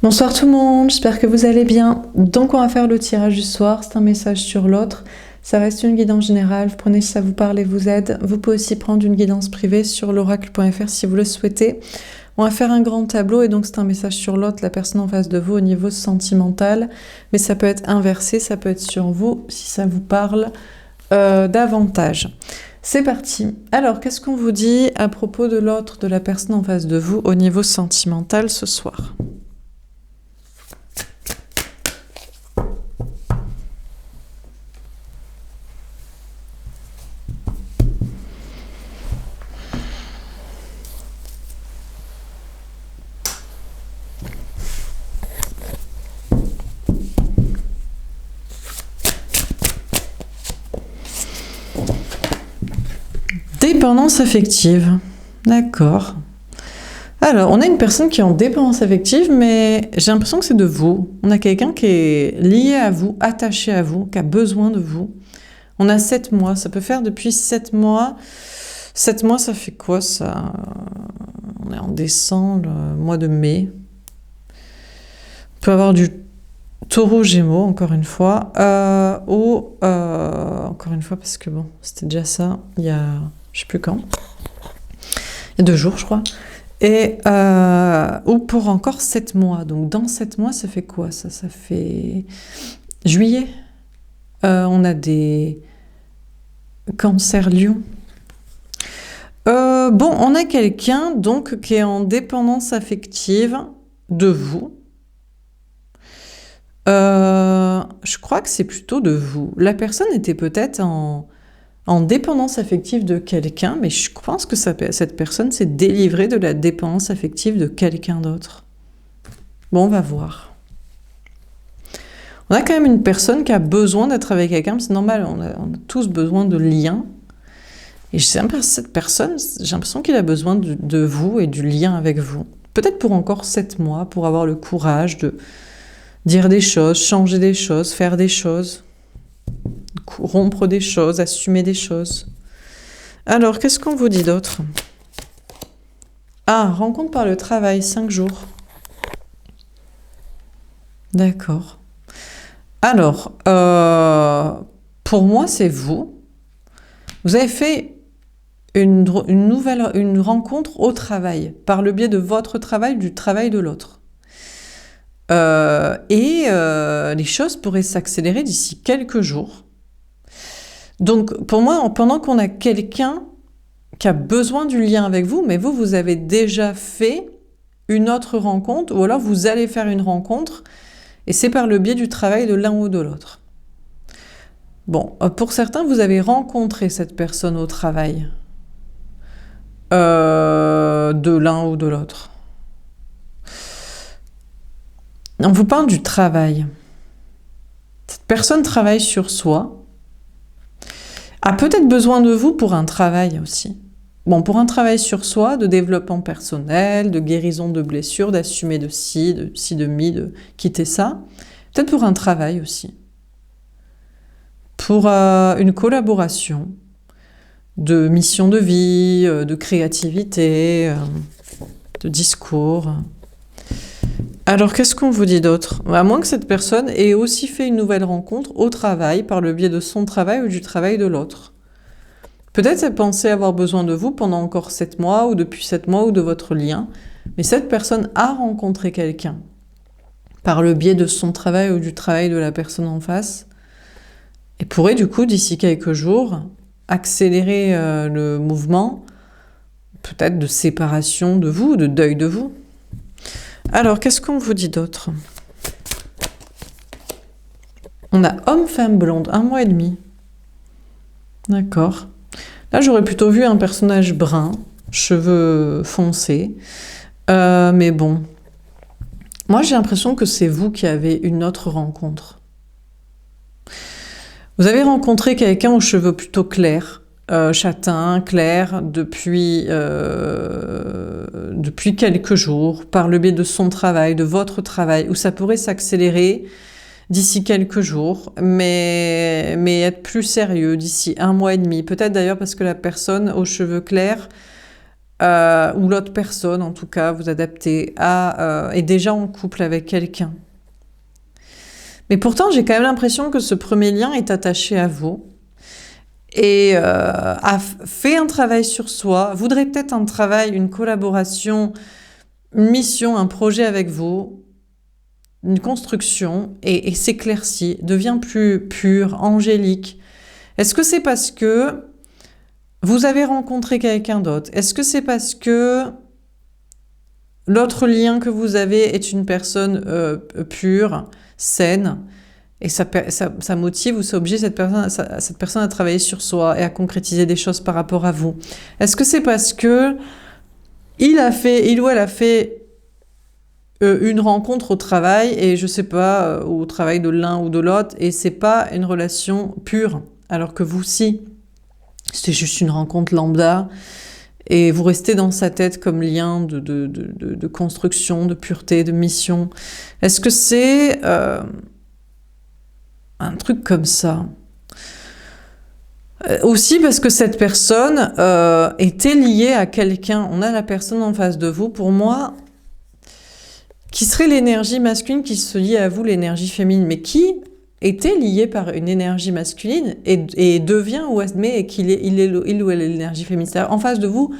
Bonsoir tout le monde, j'espère que vous allez bien. Donc on va faire le tirage du soir, c'est un message sur l'autre. Ça reste une guidance générale, vous prenez si ça vous parle et vous aide. Vous pouvez aussi prendre une guidance privée sur l'oracle.fr si vous le souhaitez. On va faire un grand tableau et donc c'est un message sur l'autre, la personne en face de vous au niveau sentimental. Mais ça peut être inversé, ça peut être sur vous si ça vous parle davantage. C'est parti. Alors, qu'est-ce qu'on vous dit à propos de l'autre, de la personne en face de vous au niveau sentimental ce soir ? Dépendance affective. D'accord. Alors, on a une personne qui est en dépendance affective, mais j'ai l'impression que c'est de vous. On a quelqu'un qui est lié à vous, attaché à vous, qui a besoin de vous. On a 7 mois. Ça peut faire depuis 7 mois. 7 mois, ça fait quoi, ça? On est en décembre, mois de mai. On peut avoir du Taureau, Gémeaux, encore une fois. Encore une fois, parce que bon, c'était déjà ça, il y a... je sais plus quand. Il y a 2 jours, je crois. Et, ou pour encore 7 mois. Donc, dans 7 mois, ça fait quoi, ça? Ça fait juillet. On a des Cancer Lion. Bon, on a quelqu'un, donc, qui est en dépendance affective de vous. Je crois que c'est plutôt de vous. La personne était peut-être en dépendance affective de quelqu'un, mais je pense que cette personne s'est délivrée de la dépendance affective de quelqu'un d'autre. Bon, on va voir. On a quand même une personne qui a besoin d'être avec quelqu'un, c'est normal, on a tous besoin de liens. Et cette personne, j'ai l'impression qu'il a besoin de vous et du lien avec vous. Peut-être pour encore 7 mois, pour avoir le courage de dire des choses, changer des choses, faire des choses. Rompre des choses, assumer des choses. Alors, qu'est-ce qu'on vous dit d'autre? Ah, rencontre par le travail, 5 jours. D'accord. Alors, pour moi, c'est vous. Vous avez fait une rencontre au travail, par le biais de votre travail, du travail de l'autre. Les choses pourraient s'accélérer d'ici quelques jours. Donc, pour moi, pendant qu'on a quelqu'un qui a besoin du lien avec vous, mais vous avez déjà fait une autre rencontre, ou alors vous allez faire une rencontre, et c'est par le biais du travail de l'un ou de l'autre. Bon, pour certains, vous avez rencontré cette personne au travail, de l'un ou de l'autre. On vous parle du travail. Cette personne travaille sur soi, a peut-être besoin de vous pour un travail aussi. Bon, pour un travail sur soi, de développement personnel, de guérison de blessures, d'assumer de quitter ça. Peut-être pour un travail aussi. Pour une collaboration, de mission de vie, de créativité, de discours. Alors, qu'est-ce qu'on vous dit d'autre? À moins que cette personne ait aussi fait une nouvelle rencontre au travail, par le biais de son travail ou du travail de l'autre. Peut-être elle pensait avoir besoin de vous pendant encore 7 mois, ou depuis 7 mois, ou de votre lien. Mais cette personne a rencontré quelqu'un, par le biais de son travail ou du travail de la personne en face, et pourrait du coup, d'ici quelques jours, accélérer le mouvement, peut-être de séparation de vous, de deuil de vous. Alors, qu'est-ce qu'on vous dit d'autre? On a homme-femme blonde, 1 mois et demi. D'accord. Là, j'aurais plutôt vu un personnage brun, cheveux foncés. Mais bon. Moi, j'ai l'impression que c'est vous qui avez une autre rencontre. Vous avez rencontré quelqu'un aux cheveux plutôt clairs, châtain, clair, depuis quelques jours, par le biais de son travail, de votre travail, où ça pourrait s'accélérer d'ici quelques jours, mais être plus sérieux d'ici 1 mois et demi. Peut-être d'ailleurs parce que la personne aux cheveux clairs ou l'autre personne, en tout cas, vous adaptez, est déjà en couple avec quelqu'un. Mais pourtant, j'ai quand même l'impression que ce premier lien est attaché à vous et a fait un travail sur soi, voudrait peut-être un travail, une collaboration, une mission, un projet avec vous, une construction, et s'éclaircit, devient plus pur, angélique. Est-ce que c'est parce que vous avez rencontré quelqu'un d'autre? Est-ce que c'est parce que l'autre lien que vous avez est une personne pure, saine, et ça motive ou ça oblige cette personne à travailler sur soi et à concrétiser des choses par rapport à vous? Est-ce que c'est parce que il ou elle a fait une rencontre au travail, et je sais pas, au travail de l'un ou de l'autre, et c'est pas une relation pure, alors que vous, si. C'est juste une rencontre lambda, et vous restez dans sa tête comme lien de construction, de pureté, de mission. Est-ce que c'est un truc comme ça? Aussi parce que cette personne était liée à quelqu'un. On a la personne en face de vous, pour moi, qui serait l'énergie masculine qui se lie à vous, l'énergie féminine, mais qui était lié par une énergie masculine et devient ou admet qu'il il ou elle est l'énergie féminine. C'est-à-dire, en face de vous,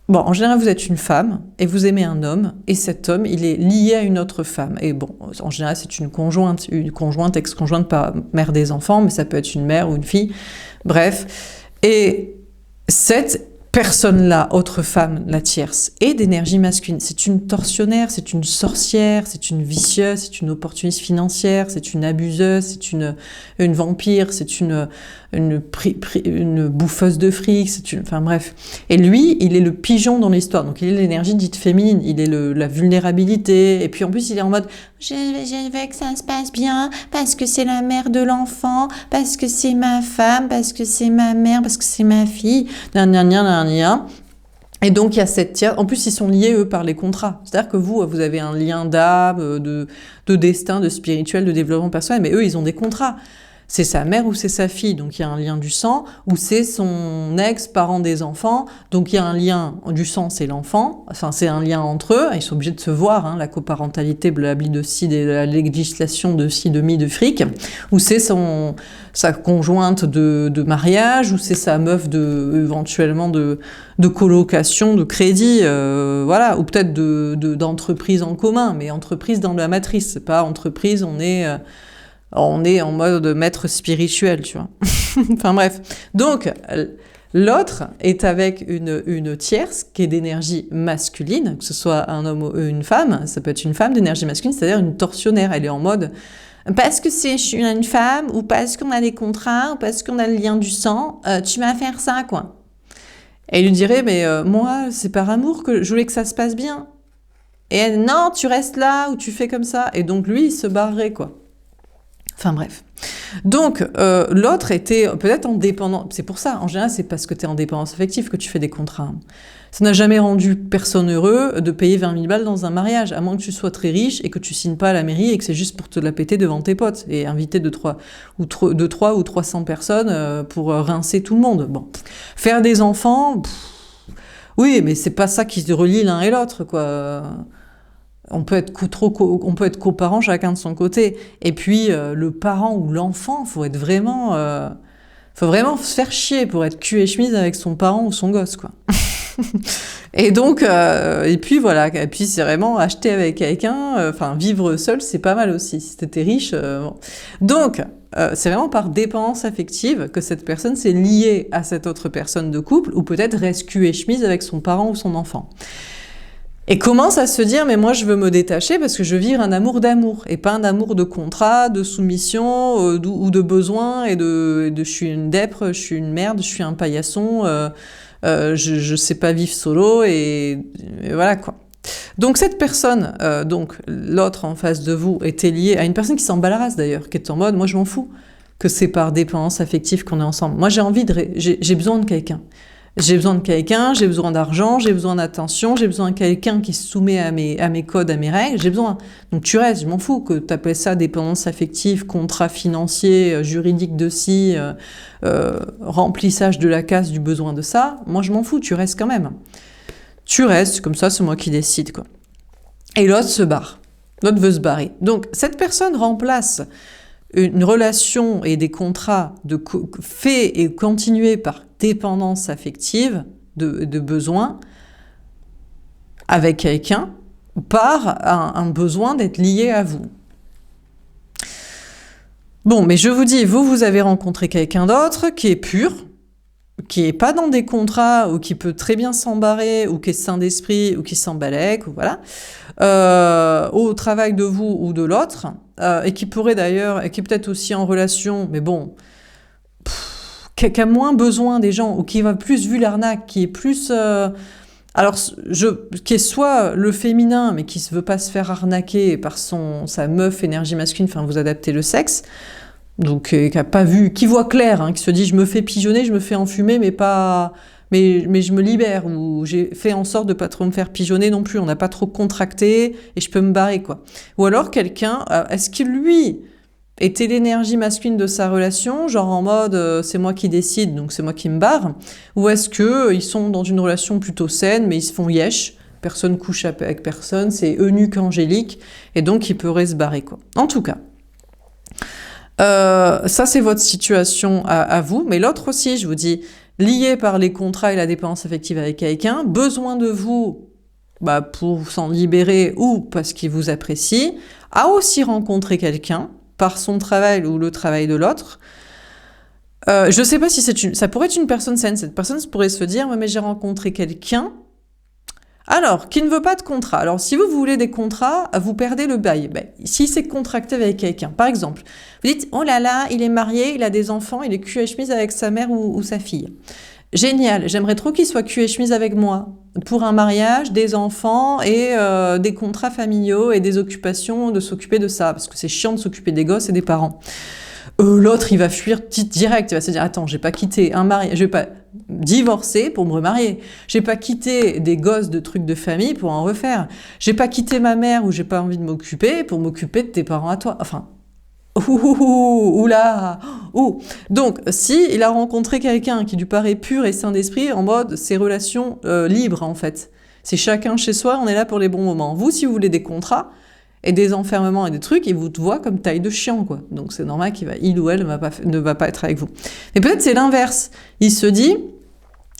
bon, en général, vous êtes une femme et vous aimez un homme, et cet homme, il est lié à une autre femme. Et bon, en général, c'est une conjointe, ex-conjointe, pas mère des enfants, mais ça peut être une mère ou une fille. Bref. Et cette personne-là, autre femme, la tierce, est d'énergie masculine. C'est une tortionnaire, c'est une sorcière, c'est une vicieuse, c'est une opportuniste financière, c'est une abuseuse, c'est une vampire, c'est une bouffeuse de fric, enfin bref. Et lui, il est le pigeon dans l'histoire, donc il est l'énergie dite féminine, il est la vulnérabilité, et puis en plus il est en mode « je veux que ça se passe bien, parce que c'est la mère de l'enfant, parce que c'est ma femme, parce que c'est ma mère, parce que c'est ma fille, Et donc il y a cette tiers. En plus, ils sont liés, eux, par les contrats. C'est-à-dire que vous avez un lien d'âme, de destin, de spirituel, de développement personnel, mais eux, ils ont des contrats. C'est sa mère ou c'est sa fille, donc il y a un lien du sang, ou c'est son ex-parent des enfants, donc il y a un lien du sang, c'est l'enfant, enfin c'est un lien entre eux, ils sont obligés de se voir, hein, la coparentalité, blabli de ci, de la législation de ci, de mi, de fric, ou c'est sa conjointe de mariage, ou c'est sa meuf éventuellement de colocation, de crédit, voilà, ou peut-être d'entreprise en commun, mais entreprise dans la matrice, c'est pas entreprise, on est en mode maître spirituel, tu vois. Enfin bref. Donc, l'autre est avec une tierce qui est d'énergie masculine, que ce soit un homme ou une femme, ça peut être une femme d'énergie masculine, c'est-à-dire une tortionnaire. Elle est en mode, parce que c'est une femme, ou parce qu'on a des contrats, ou parce qu'on a le lien du sang, tu vas faire ça, quoi. Et il lui dirait, mais moi, c'est par amour que je voulais que ça se passe bien. Et elle, non, tu restes là, ou tu fais comme ça. Et donc, lui, il se barrerait, quoi. Enfin bref. Donc, l'autre était peut-être en dépendance. C'est pour ça, en général, c'est parce que tu es en dépendance affective que tu fais des contrats. Ça n'a jamais rendu personne heureux de payer 20 000 balles dans un mariage, à moins que tu sois très riche et que tu signes pas à la mairie et que c'est juste pour te la péter devant tes potes et inviter 3 ou 300 personnes pour rincer tout le monde. Bon. Faire des enfants, oui, mais c'est pas ça qui se relie l'un et l'autre, quoi. On peut être coparents chacun de son côté. Et puis, le parent ou l'enfant, faut vraiment se faire chier pour être cul et chemise avec son parent ou son gosse, quoi. Et donc, et puis voilà. Et puis, c'est vraiment acheter avec quelqu'un, vivre seul, c'est pas mal aussi. Si t'étais riche, bon. Donc, c'est vraiment par dépendance affective que cette personne s'est liée à cette autre personne de couple, ou peut-être reste cul et chemise avec son parent ou son enfant. Et commence à se dire, mais moi je veux me détacher parce que je veux vivre un amour d'amour, et pas un amour de contrat, de soumission, ou de besoin, et de je suis une dèpre, je suis une merde, je suis un paillasson, je sais pas vivre solo, et voilà quoi. Donc cette personne, donc l'autre en face de vous, était liée à une personne qui s'en bat la race d'ailleurs, qui est en mode, moi je m'en fous que c'est par dépendance affective qu'on est ensemble. Moi j'ai besoin de quelqu'un. J'ai besoin de quelqu'un, j'ai besoin d'argent, j'ai besoin d'attention, j'ai besoin de quelqu'un qui se soumet à mes codes, à mes règles, j'ai besoin. Donc tu restes, je m'en fous que tu appelles ça dépendance affective, contrat financier, juridique de ci, remplissage de la case du besoin de ça. Moi je m'en fous, tu restes quand même. Tu restes, comme ça, c'est moi qui décide, quoi. Et l'autre se barre. L'autre veut se barrer. Donc, cette personne remplace une relation et des contrats faits et continués par dépendance affective, de besoin, avec quelqu'un, par un besoin d'être lié à vous. Bon, mais je vous dis, vous avez rencontré quelqu'un d'autre qui est pur, qui est pas dans des contrats, ou qui peut très bien s'embarrer, ou qui est sain d'esprit, ou qui s'en balèque, ou voilà, au travail de vous ou de l'autre, et qui pourrait d'ailleurs, et qui est peut-être aussi en relation, mais bon, qui a moins besoin des gens, ou qui va plus vu l'arnaque, qui est plus... alors, qui est soit le féminin, mais qui ne veut pas se faire arnaquer par sa meuf énergie masculine, enfin, vous adaptez le sexe, donc qui a pas vu, qui voit clair, hein, qui se dit je me fais pigeonner, je me fais enfumer, mais je me libère, ou j'ai fait en sorte de pas trop me faire pigeonner non plus, on n'a pas trop contracté et je peux me barrer, quoi. Ou alors quelqu'un, est-ce qu'il lui était l'énergie masculine de sa relation, genre en mode c'est moi qui décide, donc c'est moi qui me barre, ou est-ce que ils sont dans une relation plutôt saine, mais ils se font yesh, personne couche avec personne, c'est eunuque angélique, et donc il pourrait se barrer, quoi. En tout cas. Ça c'est votre situation à vous, mais l'autre aussi, je vous dis, lié par les contrats et la dépendance affective avec quelqu'un, besoin de vous pour s'en libérer ou parce qu'il vous apprécie, a aussi rencontré quelqu'un par son travail ou le travail de l'autre. Je sais pas si ça pourrait être une personne saine, cette personne pourrait se dire mais j'ai rencontré quelqu'un alors qui ne veut pas de contrat. Alors si vous voulez des contrats, vous perdez le bail. Si c'est contracté avec quelqu'un, par exemple, vous dites oh là là, il est marié, il a des enfants, il est cul et chemise avec sa mère ou sa fille. Génial, j'aimerais trop qu'il soit cul et chemise avec moi pour un mariage, des enfants et des contrats familiaux et des occupations, de s'occuper de ça, parce que c'est chiant de s'occuper des gosses et des parents. L'autre, il va fuir direct, il va se dire attends, j'ai pas quitté un mari, je vais pas divorcer pour me remarier, j'ai pas quitté des gosses de trucs de famille pour en refaire, j'ai pas quitté ma mère où j'ai pas envie de m'occuper pour m'occuper de tes parents à toi, enfin... Oula, Donc, si il a rencontré quelqu'un qui lui paraît pur et sain d'esprit, en mode ces relations libres en fait, c'est chacun chez soi, on est là pour les bons moments. Vous, si vous voulez des contrats et des enfermements et des trucs, il vous voit comme taille de chien, quoi. Donc c'est normal il ou elle ne va pas être avec vous. Mais peut-être c'est l'inverse. Il se dit,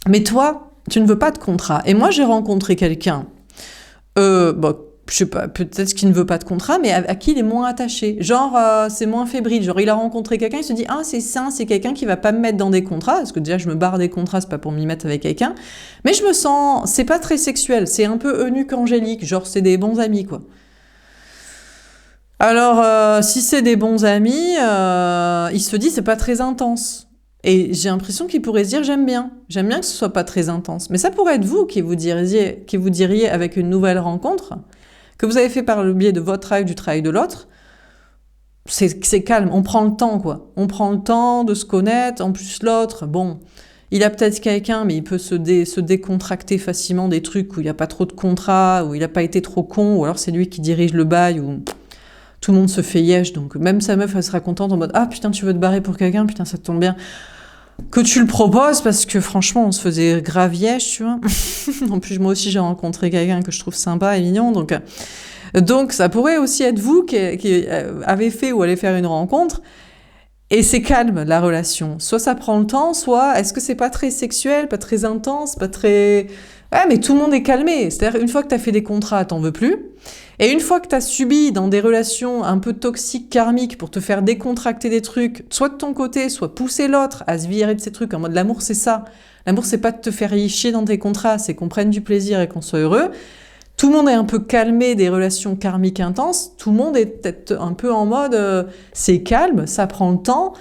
mais toi, tu ne veux pas de contrat. Et moi, j'ai rencontré quelqu'un. Je sais pas, peut-être qu'il ne veut pas de contrat, mais à qui il est moins attaché. Genre, c'est moins fébrile. Genre, il a rencontré quelqu'un, il se dit, ah, c'est sain, c'est quelqu'un qui va pas me mettre dans des contrats, parce que déjà, je me barre des contrats, c'est pas pour m'y mettre avec quelqu'un. Mais je me sens, c'est pas très sexuel, c'est un peu eunuque angélique, genre, c'est des bons amis, quoi. Alors, si c'est des bons amis, il se dit, c'est pas très intense. Et j'ai l'impression qu'il pourrait se dire, j'aime bien que ce soit pas très intense. Mais ça pourrait être vous qui vous diriez avec une nouvelle rencontre, que vous avez fait par le biais de votre travail, du travail de l'autre, c'est calme, on prend le temps, quoi. On prend le temps de se connaître, en plus l'autre, bon, il a peut-être quelqu'un, mais il peut se décontracter facilement des trucs où il n'y a pas trop de contrats, où il n'a pas été trop con, ou alors c'est lui qui dirige le bail, où tout le monde se fait yesh, donc même sa meuf, elle sera contente en mode « Ah putain, tu veux te barrer pour quelqu'un, putain, ça te tombe bien ». Que tu le proposes, parce que franchement, on se faisait grave yesh, tu vois. En plus, moi aussi, j'ai rencontré quelqu'un que je trouve sympa et mignon, donc ça pourrait aussi être vous qui avez fait ou allez faire une rencontre, et c'est calme, la relation. Soit ça prend le temps, soit est-ce que c'est pas très sexuel, pas très intense, pas très... Ouais, mais tout le monde est calmé. C'est-à-dire, une fois que t'as fait des contrats, t'en veux plus. Et une fois que t'as subi dans des relations un peu toxiques, karmiques, pour te faire décontracter des trucs, soit de ton côté, soit pousser l'autre à se virer de ces trucs, en mode l'amour c'est ça. L'amour c'est pas de te faire chier dans tes contrats, c'est qu'on prenne du plaisir et qu'on soit heureux. Tout le monde est un peu calmé des relations karmiques intenses. Tout le monde est peut-être un peu en mode c'est calme, ça prend le temps.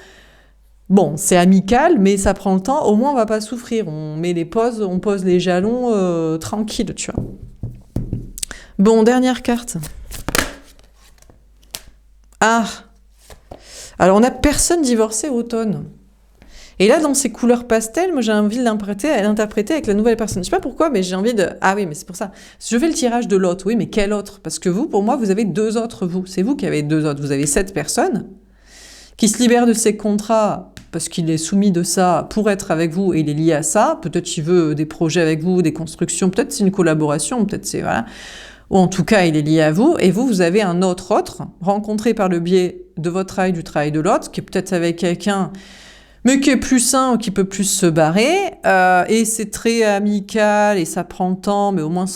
Bon, c'est amical, mais ça prend le temps. Au moins, on va pas souffrir. On met les pauses, on pose les jalons tranquille, tu vois. Bon, dernière carte. Ah. Alors, on a personne divorcé automne. Et là, dans ces couleurs pastel, moi, j'ai envie de l'interpréter avec la nouvelle personne. Je sais pas pourquoi, mais j'ai envie de... Ah oui, mais c'est pour ça. Je fais le tirage de l'autre. Oui, mais quel autre? Parce que vous, pour moi, vous avez deux autres, vous. C'est vous qui avez deux autres. Vous avez 7 personnes qui se libèrent de ces contrats parce qu'il est soumis de ça pour être avec vous et il est lié à ça. Peut-être il veut des projets avec vous, des constructions, peut-être c'est une collaboration, peut-être c'est... Voilà. Ou en tout cas, il est lié à vous, et vous avez un autre rencontré par le biais de votre travail, du travail de l'autre, qui est peut-être avec quelqu'un, mais qui est plus sain ou qui peut plus se barrer, et c'est très amical, et ça prend le temps, mais au moins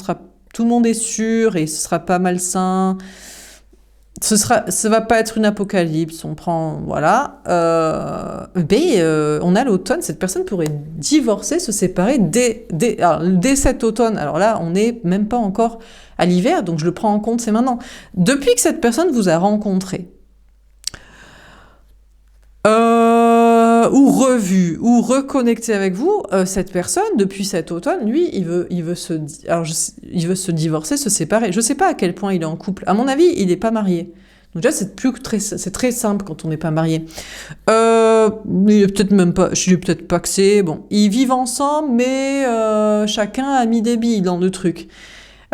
tout le monde est sûr, et ce sera pas malsain. Ça va pas être une apocalypse, on prend, voilà. On a l'automne, cette personne pourrait divorcer, se séparer dès cet automne. Alors là, on n'est même pas encore à l'hiver, donc je le prends en compte, c'est maintenant. Depuis que cette personne vous a rencontré, ou revu, ou reconnecté avec vous, cette personne, depuis cet automne, lui, il veut se divorcer, se séparer. Je sais pas à quel point il est en couple. À mon avis, il n'est pas marié. Donc déjà, c'est très simple quand on n'est pas marié. Il est peut-être même pas, je suis peut-être paxé. Bon, ils vivent ensemble, mais chacun a mis des billes dans le truc.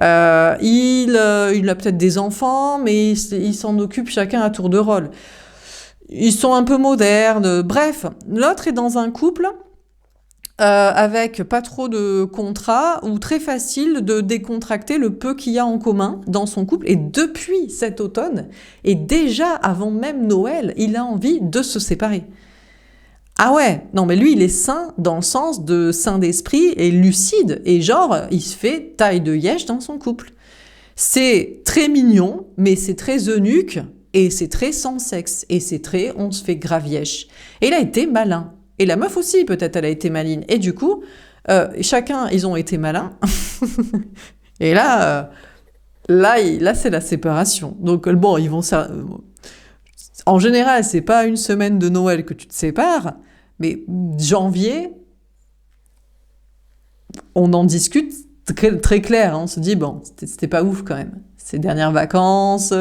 Il a peut-être des enfants, mais il s'en occupe chacun à tour de rôle. Ils sont un peu modernes. Bref, l'autre est dans un couple avec pas trop de contrats ou très facile de décontracter le peu qu'il y a en commun dans son couple. Et depuis cet automne, et déjà avant même Noël, il a envie de se séparer. Ah ouais, non mais lui il est sain dans le sens de sain d'esprit et lucide. Et genre, il se fait taille de liège dans son couple. C'est très mignon, mais c'est très eunuque. Et c'est très sans sexe, et c'est très on se fait gravièche. Et il a été malin. Et la meuf aussi, peut-être, elle a été maligne. Et du coup, chacun, ils ont été malins. Et là, c'est la séparation. Donc, bon, ils vont... En général, c'est pas une semaine de Noël que tu te sépares, mais janvier, on en discute très, très clair. Hein. On se dit, bon, c'était pas ouf quand même. Ces dernières vacances...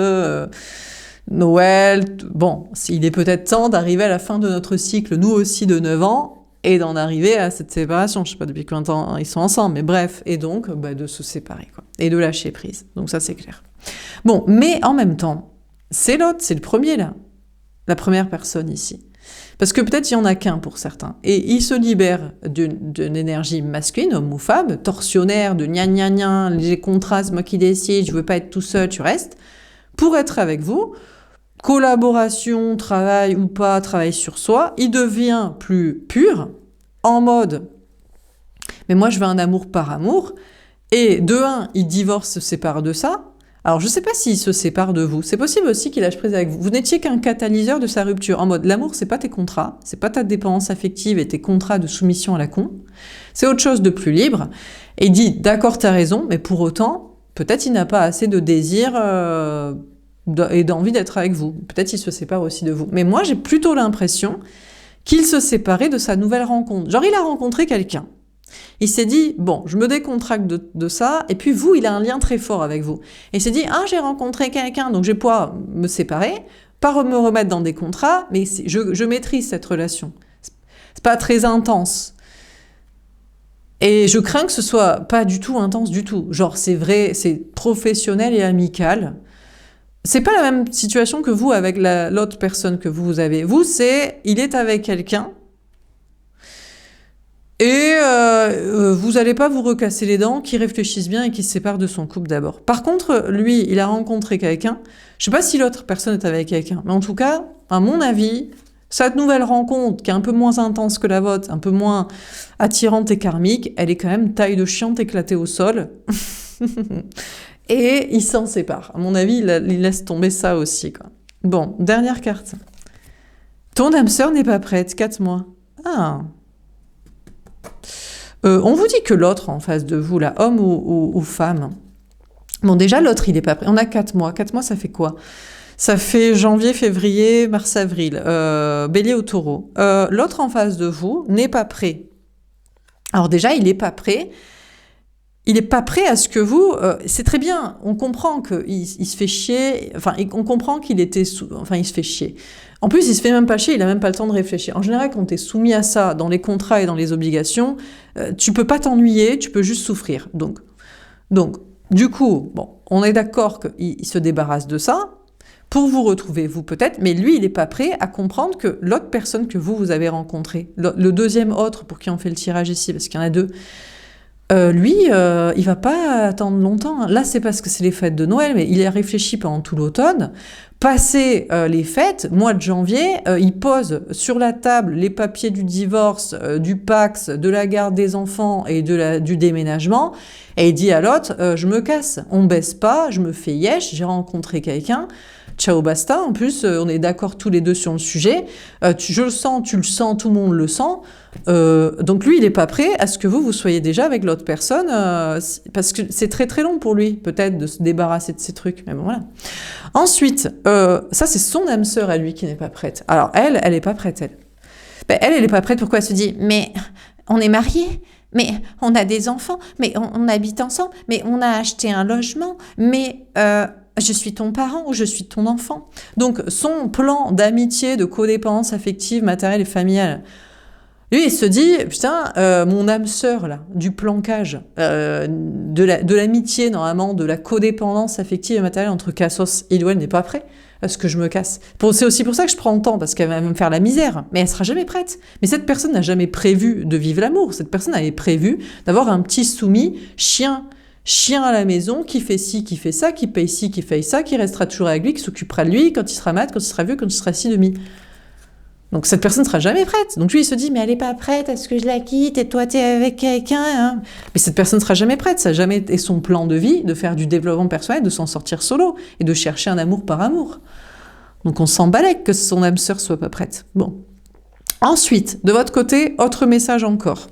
Noël, bon, il est peut-être temps d'arriver à la fin de notre cycle, nous aussi de 9 ans, et d'en arriver à cette séparation. Je sais pas depuis combien de temps ils sont ensemble, mais bref, et donc de se séparer, quoi, et de lâcher prise. Donc ça, c'est clair. Bon, mais en même temps, c'est l'autre, c'est le premier là, la première personne ici. Parce que peut-être il y en a qu'un pour certains. Et il se libère d'une énergie masculine, homme ou femme, torsionnaire, de gna gna gna, les contrats, c'est moi qui décide, je veux pas être tout seul, tu restes, pour être avec vous. Collaboration, travail ou pas, travail sur soi, il devient plus pur, en mode « mais moi je veux un amour par amour », et de un, il divorce, se sépare de ça. Alors je sais pas s'il se sépare de vous, c'est possible aussi qu'il lâche prise avec vous. Vous n'étiez qu'un catalyseur de sa rupture, en mode l'amour c'est pas tes contrats, c'est pas ta dépendance affective et tes contrats de soumission à la con, c'est autre chose de plus libre, et il dit « d'accord t'as raison, mais pour autant, peut-être il n'a pas assez de désir... et d'envie d'être avec vous. Peut-être il se sépare aussi de vous. Mais moi, j'ai plutôt l'impression qu'il se séparait de sa nouvelle rencontre. Genre, il a rencontré quelqu'un. Il s'est dit, bon, je me décontracte de ça, et puis vous, il a un lien très fort avec vous. Et il s'est dit, ah, j'ai rencontré quelqu'un, donc je vais pouvoir me séparer, pas me remettre dans des contrats, mais je maîtrise cette relation. C'est pas très intense. Et je crains que ce soit pas du tout intense du tout. Genre, c'est vrai, c'est professionnel et amical. C'est pas la même situation que vous avec l'autre personne que vous avez. Vous, il est avec quelqu'un et vous allez pas vous recasser les dents, qu'il réfléchisse bien et qu'il se sépare de son couple d'abord. Par contre, lui, il a rencontré quelqu'un. Je sais pas si l'autre personne est avec quelqu'un, mais en tout cas, à mon avis, cette nouvelle rencontre, qui est un peu moins intense que la vôtre, un peu moins attirante et karmique, elle est quand même taille de chiante éclatée au sol. Et il s'en sépare. À mon avis, il laisse tomber ça aussi, quoi. Bon, dernière carte. Ton âme sœur n'est pas prête, 4 mois. Ah. On vous dit que l'autre en face de vous, là, homme ou femme. Bon, déjà, l'autre, il n'est pas prêt. On a 4 mois. 4 mois, ça fait quoi? Ça fait janvier, février, mars, avril. Bélier au taureau. L'autre en face de vous n'est pas prêt. Alors déjà, il n'est pas prêt. Il n'est pas prêt à ce que vous... c'est très bien, on comprend qu'il se fait chier, enfin, on comprend qu'il était... Enfin, il se fait chier. En plus, il se fait même pas chier, il a même pas le temps de réfléchir. En général, quand tu es soumis à ça, dans les contrats et dans les obligations, tu peux pas t'ennuyer, tu peux juste souffrir. Donc, du coup, bon, on est d'accord qu'il se débarrasse de ça, pour vous retrouver, vous peut-être, mais lui, il n'est pas prêt à comprendre que l'autre personne que vous avez rencontrée, le deuxième autre pour qui on fait le tirage ici, parce qu'il y en a deux, lui, il va pas attendre longtemps. Là, c'est parce que c'est les fêtes de Noël, mais il y a réfléchi pendant tout l'automne. Passé les fêtes, mois de janvier, il pose sur la table les papiers du divorce, du Pacs, de la garde des enfants et du déménagement, et il dit à l'autre, je me casse, on baisse pas, je me fais yesh, j'ai rencontré quelqu'un, ciao basta, en plus on est d'accord tous les deux sur le sujet, je le sens, tu le sens, tout le monde le sent, donc lui il n'est pas prêt à ce que vous soyez déjà avec l'autre personne, parce que c'est très très long pour lui, peut-être, de se débarrasser de ces trucs, mais bon voilà. Ensuite, ça c'est son âme sœur à lui qui n'est pas prête. Alors elle n'est pas prête, elle. Ben, elle n'est pas prête, pourquoi elle se dit, mais on est mariés, mais on a des enfants, mais on habite ensemble, mais on a acheté un logement, mais je suis ton parent ou je suis ton enfant. Donc son plan d'amitié, de codépendance affective, matérielle et familiale, lui il se dit, putain, mon âme sœur là, du planquage, de l'amitié normalement, de la codépendance affective et matérielle entre Cassos et Idwell n'est pas prêt à ce que je me casse. C'est aussi pour ça que je prends le temps, parce qu'elle va me faire la misère, mais elle sera jamais prête. Mais cette personne n'a jamais prévu de vivre l'amour, cette personne avait prévu d'avoir un petit soumis, chien à la maison, qui fait ci, qui fait ça, qui paye ci, qui fait ça, qui restera toujours avec lui, qui s'occupera de lui quand il sera malade, quand il sera vieux, quand il sera ci, demi. Donc cette personne ne sera jamais prête. Donc lui, il se dit, mais elle n'est pas prête, est-ce que je la quitte, et toi, tu es avec quelqu'un, hein. Mais cette personne ne sera jamais prête, ça n'a jamais été son plan de vie, de faire du développement personnel, de s'en sortir solo, et de chercher un amour par amour. Donc on s'en balèque que son âme sœur soit pas prête. Bon. Ensuite, de votre côté, autre message encore.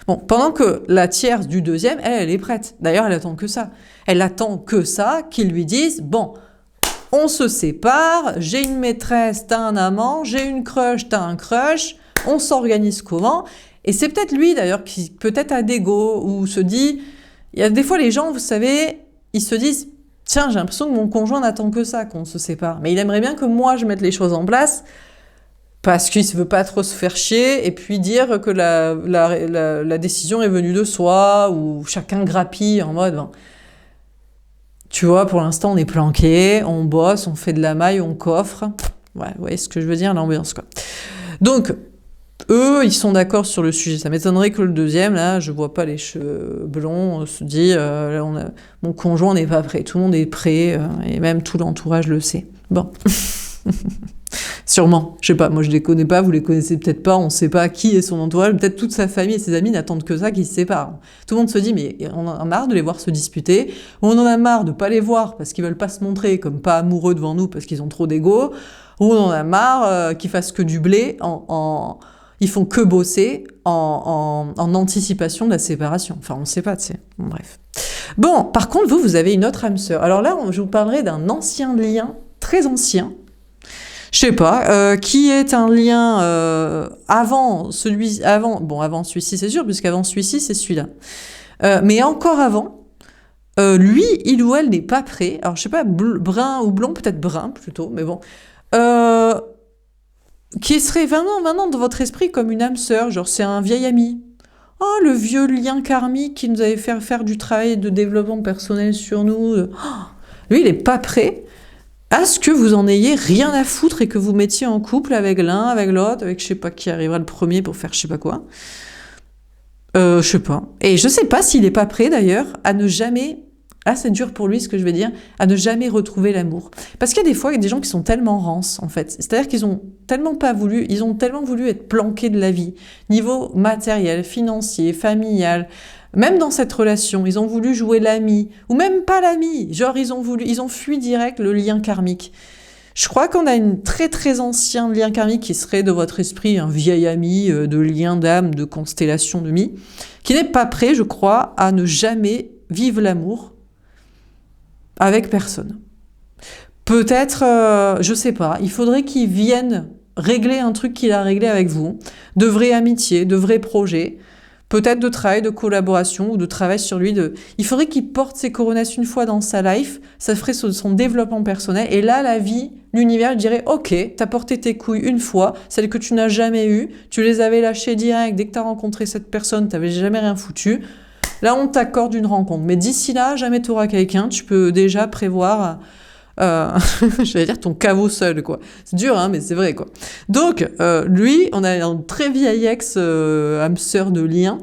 Bon, pendant que la tierce du deuxième, elle est prête. D'ailleurs, elle attend que ça. Elle attend que ça, qu'ils lui disent, bon, on se sépare, j'ai une maîtresse, t'as un amant, j'ai une crush, t'as un crush, on s'organise comment? Et c'est peut-être lui, d'ailleurs, qui peut-être a d'ego, ou se dit, il y a des fois les gens, vous savez, ils se disent, tiens, j'ai l'impression que mon conjoint n'attend que ça, qu'on se sépare. Mais il aimerait bien que moi, je mette les choses en place, parce qu'il ne veut pas trop se faire chier, et puis dire que la décision est venue de soi, ou chacun grappille en mode... Ben, tu vois, pour l'instant, on est planqué, on bosse, on fait de la maille, on coffre. Ouais, vous voyez ce que je veux dire, l'ambiance, quoi. Donc, eux, ils sont d'accord sur le sujet. Ça m'étonnerait que le deuxième, là, je vois pas les cheveux blonds, se dit, mon conjoint n'est pas prêt. Tout le monde est prêt, et même tout l'entourage le sait. Bon. Sûrement, je sais pas, moi je les connais pas, vous les connaissez peut-être pas, on sait pas qui est son entourage, peut-être toute sa famille et ses amis n'attendent que ça, qu'ils se séparent. Tout le monde se dit, mais on en a marre de les voir se disputer, ou on en a marre de pas les voir parce qu'ils veulent pas se montrer comme pas amoureux devant nous parce qu'ils ont trop d'ego, ou on en a marre qu'ils fassent que du blé, ils font que bosser en anticipation de la séparation. Enfin, on sait pas, tu sais. Bon, bref. Bon, par contre, vous avez une autre âme sœur. Alors là, je vous parlerai d'un ancien lien, très ancien, je sais pas, qui est un lien avant celui-ci c'est sûr, puisqu'avant celui-ci c'est celui-là. Mais encore avant, lui, il ou elle n'est pas prêt. Alors je sais pas, brun ou blond, peut-être brun plutôt, mais bon. Qui serait vraiment dans votre esprit comme une âme sœur, genre c'est un vieil ami. Oh, le vieux lien karmique qui nous avait fait faire du travail de développement personnel sur nous. Oh, lui, il n'est pas prêt à ce que vous en ayez rien à foutre et que vous mettiez en couple avec l'un, avec l'autre, avec je sais pas qui arrivera le premier pour faire je sais pas quoi. Je sais pas. Et je sais pas s'il est pas prêt d'ailleurs à ne jamais, là c'est dur pour lui ce que je vais dire, à ne jamais retrouver l'amour. Parce qu'il y a des fois, il y a des gens qui sont tellement rances en fait. C'est-à-dire qu'ils ont tellement voulu être planqués de la vie, niveau matériel, financier, familial. Même dans cette relation, ils ont voulu jouer l'ami, ou même pas l'ami, genre ils ont fui direct le lien karmique. Je crois qu'on a une très très ancien lien karmique qui serait de votre esprit un vieil ami, de lien d'âme, de constellation de mi, qui n'est pas prêt, je crois, à ne jamais vivre l'amour avec personne. Peut-être, je sais pas, il faudrait qu'il vienne régler un truc qu'il a réglé avec vous, de vraie amitié, de vrais projets, peut-être de travail, de collaboration ou de travail sur lui. Il faudrait qu'il porte ses coronations une fois dans sa life, ça ferait son développement personnel. Et là, la vie, l'univers dirait « Ok, t'as porté tes couilles une fois, celles que tu n'as jamais eues, tu les avais lâchées direct, dès que t'as rencontré cette personne, t'avais jamais rien foutu. Là, on t'accorde une rencontre. Mais d'ici là, jamais t'auras quelqu'un, tu peux déjà prévoir je vais dire ton caveau seul, quoi. C'est dur, hein, mais c'est vrai, quoi. Donc, lui, on a un très vieil ex âme sœur de lien.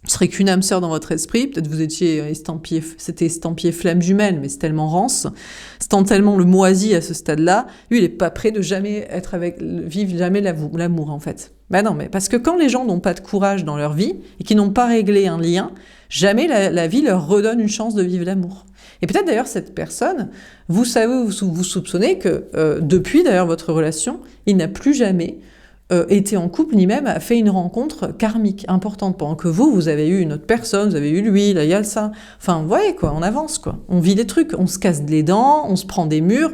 Ce serait qu'une âme sœur dans votre esprit. Peut-être vous étiez estampillé, c'était estampillé flamme jumelle, mais c'est tellement rance, c'est tellement le moisi à ce stade-là. Lui, il est pas prêt de jamais être vivre jamais l'amour, en fait. Ben non, mais parce que quand les gens n'ont pas de courage dans leur vie et qui n'ont pas réglé un lien, jamais la vie leur redonne une chance de vivre l'amour. Et peut-être d'ailleurs cette personne, vous savez, vous soupçonnez que depuis d'ailleurs votre relation, il n'a plus jamais été en couple, ni même a fait une rencontre karmique importante. Pendant que vous avez eu une autre personne, vous avez eu lui, là il y a ça. Enfin, vous voyez quoi, on avance quoi. On vit des trucs, on se casse les dents, on se prend des murs,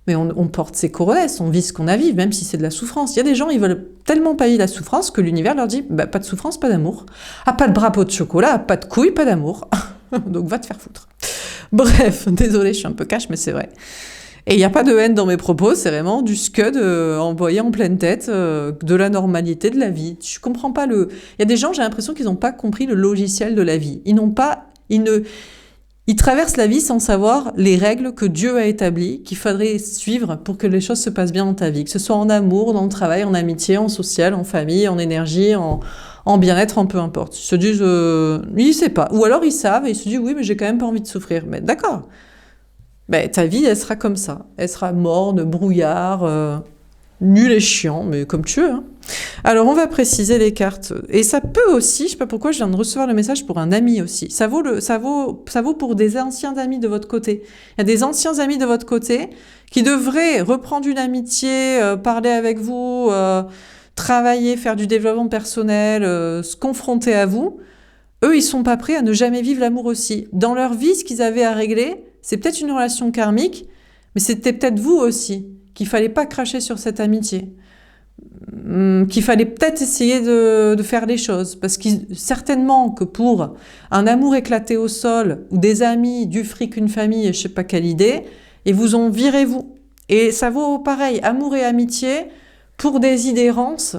mais on porte ses coronesses, on vit ce qu'on a vécu, même si c'est de la souffrance. Il y a des gens, ils veulent tellement pas vivre la souffrance que l'univers leur dit, bah, pas de souffrance, pas d'amour. Ah, pas de bras, pot de chocolat, pas de couilles, pas d'amour. Donc va te faire foutre. Bref, désolé, je suis un peu cash, mais c'est vrai. Et il n'y a pas de haine dans mes propos, c'est vraiment du scud envoyé en pleine tête de la normalité de la vie. Je comprends pas Il y a des gens, j'ai l'impression qu'ils n'ont pas compris le logiciel de la vie. Ils traversent la vie sans savoir les règles que Dieu a établies, qu'il faudrait suivre pour que les choses se passent bien dans ta vie. Que ce soit en amour, dans le travail, en amitié, en social, en famille, en énergie, en bien-être, en peu importe. Ils se disent, ils ne savent pas. Ou alors ils savent et ils se disent, oui, mais j'ai quand même pas envie de souffrir. Mais d'accord. Ben, ta vie, elle sera comme ça. Elle sera morne, brouillard, nulle et chiant, mais comme tu veux. Hein. Alors, on va préciser les cartes. Et ça peut aussi, je sais pas pourquoi, je viens de recevoir le message pour un ami aussi. Ça vaut pour des anciens amis de votre côté. Il y a des anciens amis de votre côté qui devraient reprendre une amitié, parler avec vous, travailler, faire du développement personnel, se confronter à vous. Eux, ils sont pas prêts à ne jamais vivre l'amour aussi. Dans leur vie, ce qu'ils avaient à régler, c'est peut-être une relation karmique, mais c'était peut-être vous aussi, qu'il fallait pas cracher sur cette amitié, qu'il fallait peut-être essayer de faire les choses, parce que certainement que pour un amour éclaté au sol, ou des amis, du fric, une famille, et je sais pas quelle idée, et vous ont viré vous. Et ça vaut pareil, amour et amitié, pour des idérances.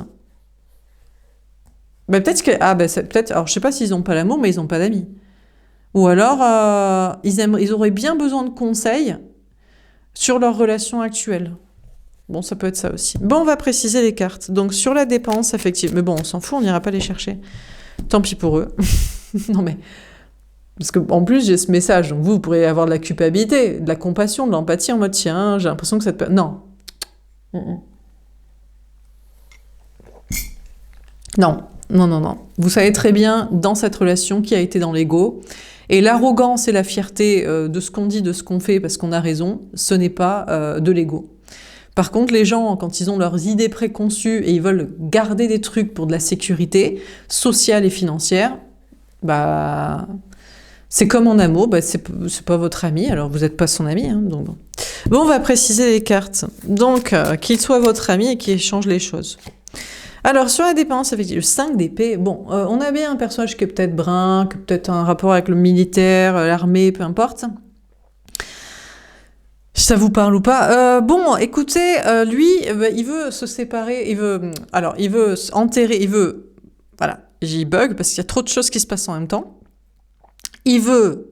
Ben peut-être que, alors je sais pas s'ils ont pas l'amour, mais ils ont pas d'amis. Ou alors, ils auraient bien besoin de conseils sur leur relation actuelle. Bon, ça peut être ça aussi. Bon, on va préciser les cartes. Donc, sur la dépense affective. Mais bon, on s'en fout, on n'ira pas les chercher. Tant pis pour eux. Non, mais... Parce qu'en plus, j'ai ce message. Donc, vous pourrez avoir de la culpabilité, de la compassion, de l'empathie en mode, tiens, j'ai l'impression que cette... Non. Non. Non. Vous savez très bien, dans cette relation, qui a été dans l'ego. Et l'arrogance et la fierté de ce qu'on dit, de ce qu'on fait, parce qu'on a raison, ce n'est pas de l'ego. Par contre, les gens, quand ils ont leurs idées préconçues et ils veulent garder des trucs pour de la sécurité sociale et financière, bah, c'est comme en amour, bah, c'est pas votre ami, alors vous n'êtes pas son ami. Hein, donc. Bon, on va préciser les cartes. Donc, qu'il soit votre ami et qu'il échange les choses. Alors, sur la dépense affective, le 5 d'épée, bon, on a bien un personnage qui est peut-être brun, qui a peut-être un rapport avec le militaire, l'armée, peu importe. Ça vous parle ou pas bon, écoutez, lui, il veut se séparer, il veut enterrer, voilà, j'y bug parce qu'il y a trop de choses qui se passent en même temps. Il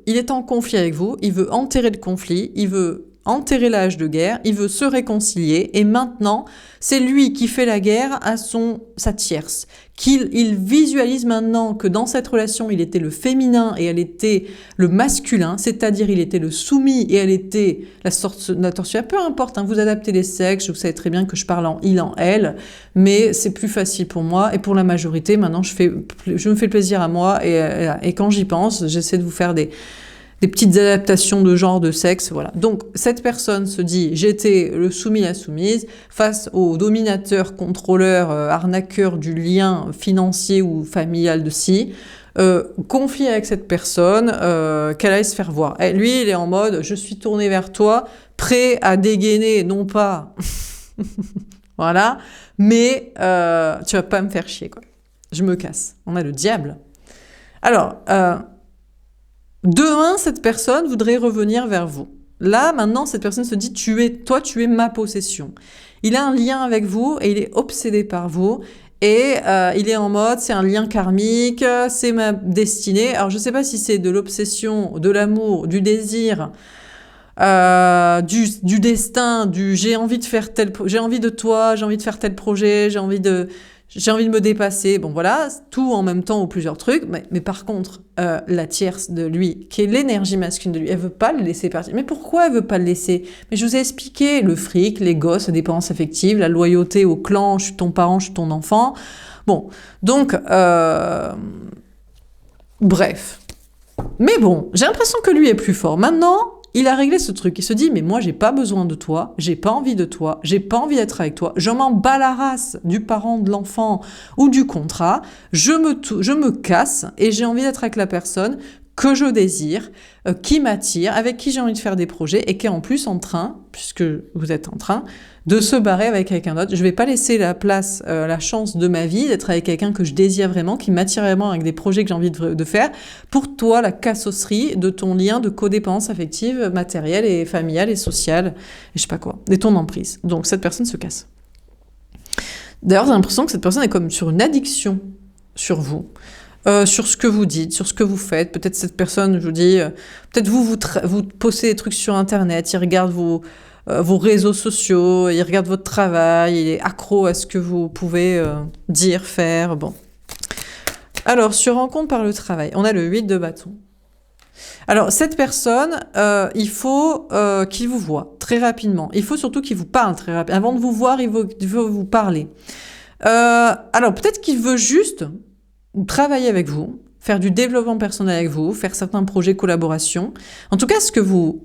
est en conflit avec vous, il veut enterrer le conflit, il veut enterrer l'âge de guerre, il veut se réconcilier, et maintenant, c'est lui qui fait la guerre à sa tierce. Il visualise maintenant que dans cette relation, il était le féminin et elle était le masculin, c'est-à-dire il était le soumis et elle était la tortuaire. Peu importe, hein, vous adaptez les sexes, vous savez très bien que je parle en il, en elle, mais c'est plus facile pour moi, et pour la majorité, maintenant, je me fais plaisir à moi, et quand j'y pense, j'essaie de vous faire des petites adaptations de genre, de sexe, voilà. Donc, cette personne se dit, j'étais le soumis, la soumise, face au dominateur, contrôleur, arnaqueur du lien financier ou familial de si, confie avec cette personne, qu'elle aille se faire voir. Et lui, il est en mode, je suis tourné vers toi, prêt à dégainer, non pas, voilà, mais tu vas pas me faire chier, quoi. Je me casse. On a le diable. Alors, de un, cette personne voudrait revenir vers vous. Là, maintenant, cette personne se dit, tu es ma possession. Il a un lien avec vous et il est obsédé par vous. Et il est en mode, c'est un lien karmique, c'est ma destinée. Alors, je ne sais pas si c'est de l'obsession, de l'amour, du désir, du destin, j'ai envie de faire j'ai envie de toi, j'ai envie de faire tel projet, j'ai envie de me dépasser. Bon voilà, tout en même temps ou plusieurs trucs. Mais par contre, la tierce de lui, qui est l'énergie masculine de lui, elle veut pas le laisser partir. Mais pourquoi elle veut pas le laisser? Mais je vous ai expliqué, le fric, les gosses, la dépendance affective, la loyauté au clan, je suis ton parent, je suis ton enfant. Bon, donc, bref. Mais bon, j'ai l'impression que lui est plus fort. Maintenant, il a réglé ce truc. Il se dit, mais moi, j'ai pas besoin de toi, j'ai pas envie de toi, j'ai pas envie d'être avec toi, je m'en bats la race du parent, de l'enfant ou du contrat, je me casse et j'ai envie d'être avec la personne que je désire, qui m'attire, avec qui j'ai envie de faire des projets et qui est en plus en train, puisque vous êtes en train, de se barrer avec quelqu'un d'autre. Je vais pas laisser la place, la chance de ma vie d'être avec quelqu'un que je désire vraiment, qui m'attire vraiment avec des projets que j'ai envie de faire. Pour toi, la cassosserie de ton lien de codépendance affective, matérielle et familiale et sociale, et je sais pas quoi, et ton emprise. Donc cette personne se casse. D'ailleurs, j'ai l'impression que cette personne est comme sur une addiction sur vous. Sur ce que vous dites, sur ce que vous faites. Peut-être cette personne, je vous dis, peut-être vous postez des trucs sur Internet, il regarde vos réseaux sociaux, il regarde votre travail, il est accro à ce que vous pouvez dire, faire, bon. Alors, sur rencontre par le travail, on a le 8 de bâton. Alors, cette personne, il faut qu'il vous voie très rapidement. Il faut surtout qu'il vous parle très rapidement. Avant de vous voir, il veut vous parler. Alors, peut-être qu'il veut juste travailler avec vous, faire du développement personnel avec vous, faire certains projets collaboration. En tout cas, ce que vous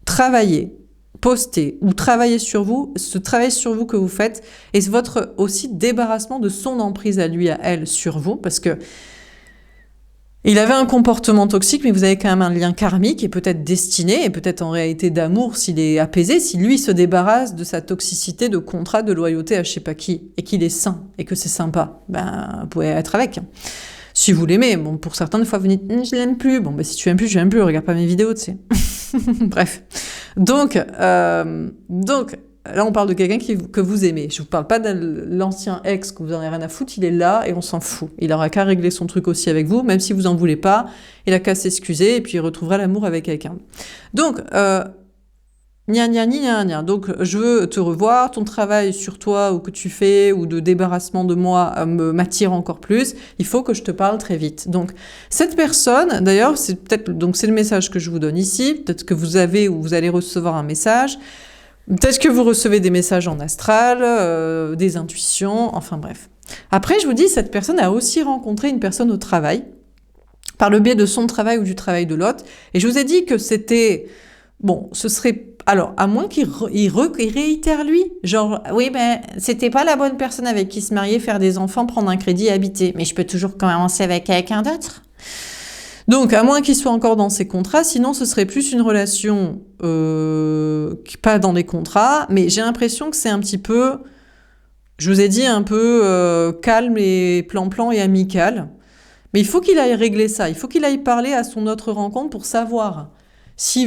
travaillez, postez ou travaillez sur vous, ce travail sur vous que vous faites est votre aussi débarrassement de son emprise à lui, à elle, sur vous, parce que il avait un comportement toxique, mais vous avez quand même un lien karmique et peut-être destiné, et peut-être en réalité d'amour s'il est apaisé, si lui se débarrasse de sa toxicité, de contrat, de loyauté à je sais pas qui, et qu'il est sain, et que c'est sympa, ben, vous pouvez être avec. Si vous l'aimez, bon, pour certains, des fois, vous dites, je l'aime plus. Bon, ben, si tu l'aimes plus, je l'aime plus, regarde pas mes vidéos, tu sais. Bref. Donc, là, on parle de quelqu'un que vous aimez. Je vous parle pas de l'ancien ex que vous en avez rien à foutre, il est là et on s'en fout. Il aura qu'à régler son truc aussi avec vous, même si vous en voulez pas, il a qu'à s'excuser et puis il retrouvera l'amour avec quelqu'un. Donc, gna gna gna gna. Donc, je veux te revoir, ton travail sur toi ou que tu fais ou de débarrassement de moi m'attire encore plus. Il faut que je te parle très vite. Donc, cette personne, d'ailleurs, c'est le message que je vous donne ici. Peut-être que vous avez ou vous allez recevoir un message. Peut-être que vous recevez des messages en astral, des intuitions, enfin bref. Après, je vous dis, cette personne a aussi rencontré une personne au travail, par le biais de son travail ou du travail de l'autre. Et je vous ai dit que c'était... Bon, ce serait... Alors, à moins qu'il réitère lui, genre, oui, ben, c'était pas la bonne personne avec qui se marier, faire des enfants, prendre un crédit et habiter. Mais je peux toujours commencer avec quelqu'un d'autre. Donc, à moins qu'il soit encore dans ses contrats, sinon ce serait plus une relation pas dans les contrats, mais j'ai l'impression que c'est un petit peu, je vous ai dit, un peu calme et plan-plan et amical. Mais il faut qu'il aille régler ça, il faut qu'il aille parler à son autre rencontre pour savoir soit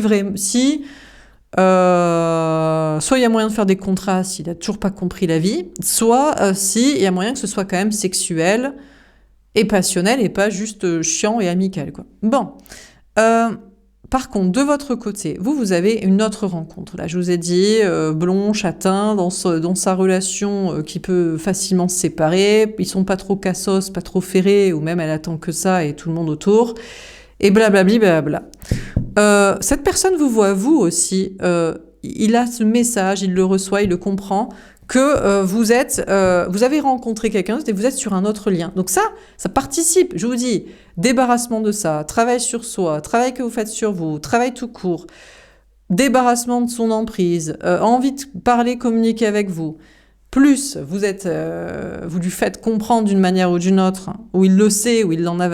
il y a moyen de faire des contrats s'il a toujours pas compris la vie, soit si il y a moyen que ce soit quand même sexuel et passionnel et pas juste chiant et amical, quoi. Bon. Par contre, de votre côté, vous avez une autre rencontre. Là, je vous ai dit, blond, châtain, dans sa relation qui peut facilement se séparer. Ils sont pas trop cassos, pas trop ferrés, ou même elle attend que ça et tout le monde autour. Et blablabli, blabla. Cette personne vous voit, vous aussi. Il a ce message, il le reçoit, il le comprend, que vous avez rencontré quelqu'un et vous êtes sur un autre lien. Donc ça participe, je vous dis, débarrassement de ça, travail sur soi, travail que vous faites sur vous, travail tout court, débarrassement de son emprise, envie de parler, communiquer avec vous. Plus vous lui faites comprendre d'une manière ou d'une autre, où il le sait, où il en a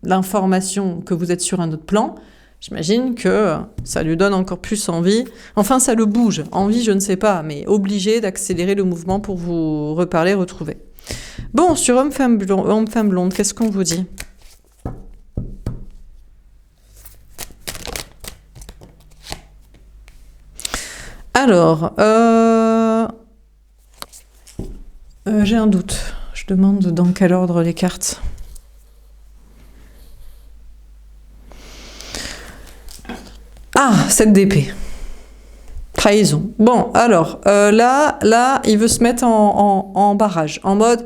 l'information que vous êtes sur un autre plan. J'imagine que ça lui donne encore plus envie. Enfin, ça le bouge. Envie, je ne sais pas, mais obligé d'accélérer le mouvement pour vous reparler, retrouver. Bon, sur homme-femme blonde, qu'est-ce qu'on vous dit ? Alors, j'ai un doute. Je demande dans quel ordre les cartes. Ah, 7 d'épée. Trahison. Bon, alors, là, il veut se mettre en barrage, en mode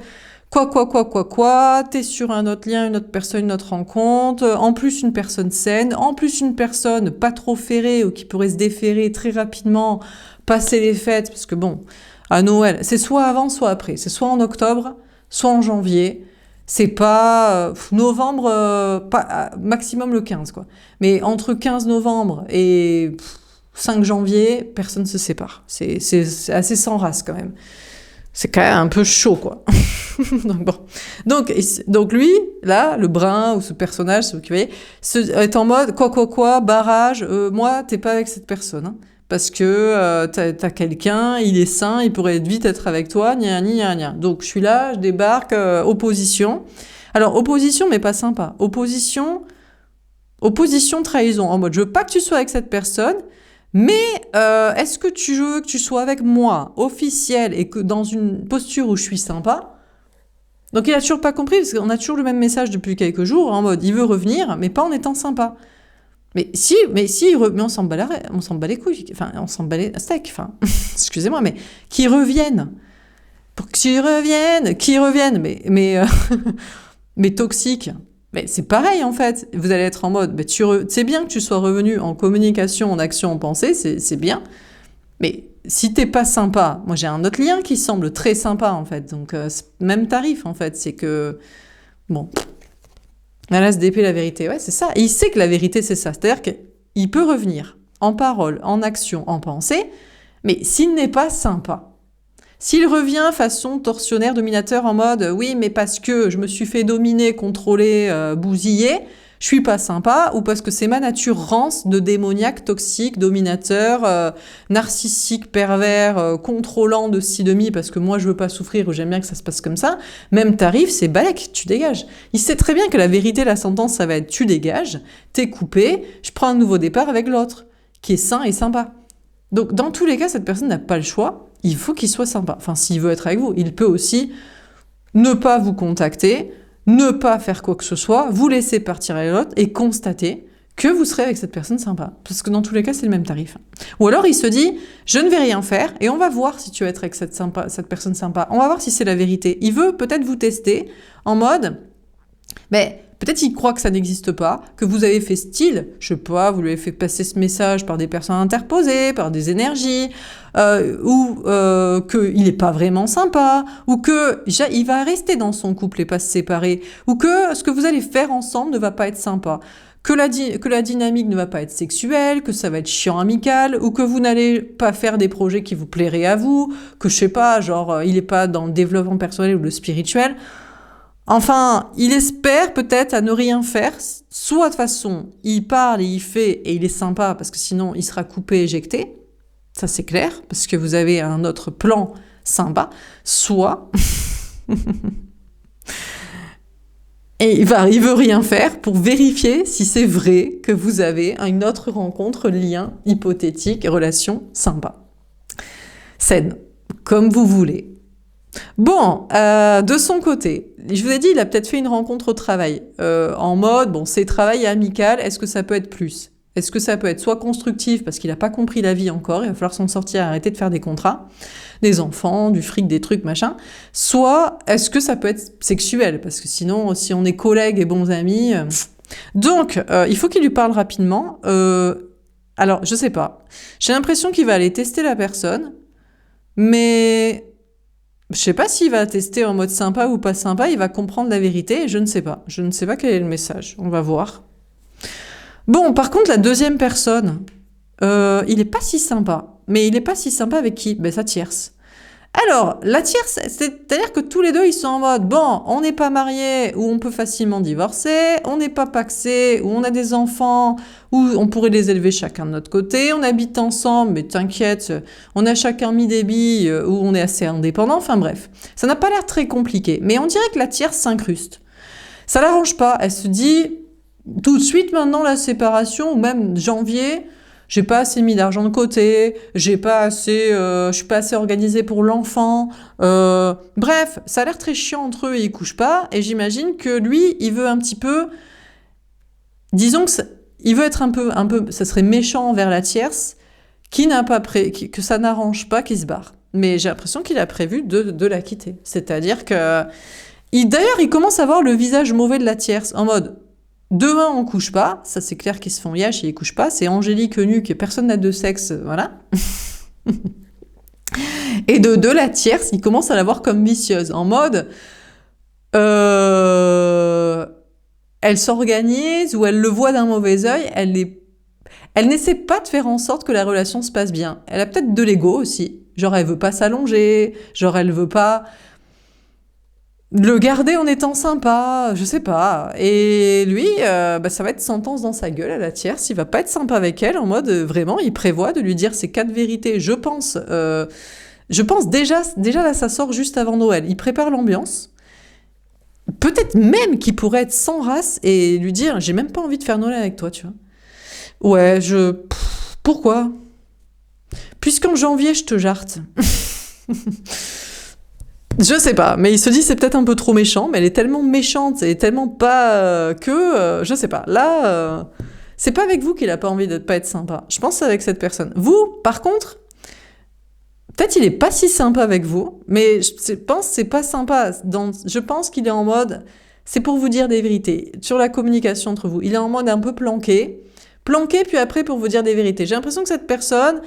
quoi, t'es sur un autre lien, une autre personne, une autre rencontre, en plus une personne saine, en plus une personne pas trop ferrée ou qui pourrait se déferrer très rapidement, passer les fêtes, parce que bon, à Noël, c'est soit avant, soit après, c'est soit en octobre, soit en janvier, c'est pas novembre, maximum le 15, quoi. Mais entre 15 novembre et 5 janvier, personne se sépare. C'est assez sans race quand même. C'est quand même un peu chaud, quoi. Donc bon. Donc lui, là, le brun ou ce personnage, ce que vous voyez, est en mode quoi, barrage. Moi, t'es pas avec cette personne, hein, parce que t'as quelqu'un, il est sain, il pourrait vite être avec toi, gna. Donc je suis là, je débarque, opposition. Alors opposition, mais pas sympa. Opposition trahison, en mode je veux pas que tu sois avec cette personne. Mais est-ce que tu veux que tu sois avec moi, officiel, et que dans une posture où je suis sympa? Donc il a toujours pas compris, parce qu'on a toujours le même message depuis quelques jours, en mode il veut revenir, mais pas en étant sympa. Mais on s'en bat les couilles, enfin, on s'en bat les steaks, enfin, excusez-moi, mais qu'ils reviennent. Pour qu'ils reviennent, mais toxiques. Mais c'est pareil en fait, vous allez être en mode, c'est bien que tu sois revenu en communication, en action, en pensée, c'est bien, mais si t'es pas sympa, moi j'ai un autre lien qui semble très sympa en fait, donc même tarif en fait, c'est que, bon, la SDP, la vérité, ouais c'est ça, et il sait que la vérité c'est ça, c'est-à-dire qu'il peut revenir en parole, en action, en pensée, mais s'il n'est pas sympa, s'il revient façon tortionnaire, dominateur, en mode « oui, mais parce que je me suis fait dominer, contrôler, bousiller, je suis pas sympa » ou parce que c'est ma nature rance de démoniaque, toxique, dominateur, narcissique, pervers, contrôlant de ci, de mi, parce que moi je veux pas souffrir ou j'aime bien que ça se passe comme ça, même tarif, c'est balèque, tu dégages. Il sait très bien que la vérité, la sentence, ça va être « tu dégages, t'es coupé, je prends un nouveau départ avec l'autre, qui est sain et sympa ». Donc dans tous les cas, cette personne n'a pas le choix. Il faut qu'il soit sympa. Enfin, s'il veut être avec vous, il peut aussi ne pas vous contacter, ne pas faire quoi que ce soit, vous laisser partir avec l'autre et constater que vous serez avec cette personne sympa. Parce que dans tous les cas, c'est le même tarif. Ou alors, il se dit, je ne vais rien faire et on va voir si tu vas être avec cette personne sympa. On va voir si c'est la vérité. Il veut peut-être vous tester en mode, mais peut-être il croit que ça n'existe pas, que vous avez fait style, je sais pas, vous lui avez fait passer ce message par des personnes interposées, par des énergies, ou qu'il n'est pas vraiment sympa, ou que il va rester dans son couple et pas se séparer, ou que ce que vous allez faire ensemble ne va pas être sympa, que la dynamique ne va pas être sexuelle, que ça va être chiant amical, ou que vous n'allez pas faire des projets qui vous plairaient à vous, que je sais pas, genre il n'est pas dans le développement personnel ou le spirituel. Enfin, il espère peut-être à ne rien faire, soit de façon, il parle et il fait et il est sympa parce que sinon il sera coupé, éjecté, ça c'est clair, parce que vous avez un autre plan sympa, soit et il veut rien faire pour vérifier si c'est vrai que vous avez une autre rencontre, lien hypothétique, relation sympa. Saine, comme vous voulez. Bon, de son côté, je vous ai dit, il a peut-être fait une rencontre au travail, en mode, bon, c'est travail amical, est-ce que ça peut être plus? Est-ce que ça peut être soit constructif, parce qu'il n'a pas compris la vie encore, il va falloir s'en sortir, arrêter de faire des contrats, des enfants, du fric, des trucs, machin, soit est-ce que ça peut être sexuel, parce que sinon, si on est collègues et bons amis... Donc, il faut qu'il lui parle rapidement, alors, je sais pas, j'ai l'impression qu'il va aller tester la personne, mais... Je sais pas s'il va tester en mode sympa ou pas sympa, il va comprendre la vérité et je ne sais pas. Je ne sais pas quel est le message, on va voir. Bon, par contre, la deuxième personne, il est pas si sympa. Mais il est pas si sympa avec qui? Ben, sa tierce. Alors, la tierce, c'est-à-dire que tous les deux, ils sont en mode, bon, on n'est pas mariés, ou on peut facilement divorcer, on n'est pas pacsés, ou on a des enfants, ou on pourrait les élever chacun de notre côté, on habite ensemble, mais t'inquiète, on a chacun mis des billes, ou on est assez indépendants, enfin bref. Ça n'a pas l'air très compliqué, mais on dirait que la tierce s'incruste. Ça l'arrange pas, elle se dit, tout de suite maintenant la séparation, ou même janvier... J'ai pas assez mis d'argent de côté, je suis pas assez organisée pour l'enfant. Bref, ça a l'air très chiant entre eux et ils couchent pas. Et j'imagine que lui, il veut un petit peu, disons que il veut être un peu, ça serait méchant envers la tierce, que ça n'arrange pas qu'il se barre. Mais j'ai l'impression qu'il a prévu de la quitter. C'est-à-dire que, d'ailleurs, il commence à voir le visage mauvais de la tierce, en mode, demain on couche pas, ça c'est clair qu'ils se font yesh et ils couchent pas, c'est Angélique nuque, personne n'a de sexe, voilà. Et de la tierce, il commence à la voir comme vicieuse, en mode, elle s'organise ou elle le voit d'un mauvais œil, elle n'essaie pas de faire en sorte que la relation se passe bien. Elle a peut-être de l'ego aussi. Genre, elle veut pas s'allonger. Genre, elle veut pas le garder en étant sympa. Je sais pas. Et lui, ça va être sentence dans sa gueule à la tierce. Il va pas être sympa avec elle en mode, vraiment, il prévoit de lui dire ses 4 vérités. Je pense déjà là, ça sort juste avant Noël. Il prépare l'ambiance. Peut-être même qu'il pourrait être sans race et lui dire, j'ai même pas envie de faire Noël avec toi, tu vois. Ouais, pourquoi? Puisqu'en janvier, je te jarte. Je sais pas, mais il se dit c'est peut-être un peu trop méchant, mais elle est tellement méchante et tellement pas je sais pas. Là, c'est pas avec vous qu'il a pas envie de pas être sympa. Je pense que c'est avec cette personne. Vous, par contre, peut-être il est pas si sympa avec vous, mais je pense que c'est pas sympa. Je pense qu'il est en mode, c'est pour vous dire des vérités sur la communication entre vous. Il est en mode un peu planqué, puis après pour vous dire des vérités. J'ai l'impression que cette personne,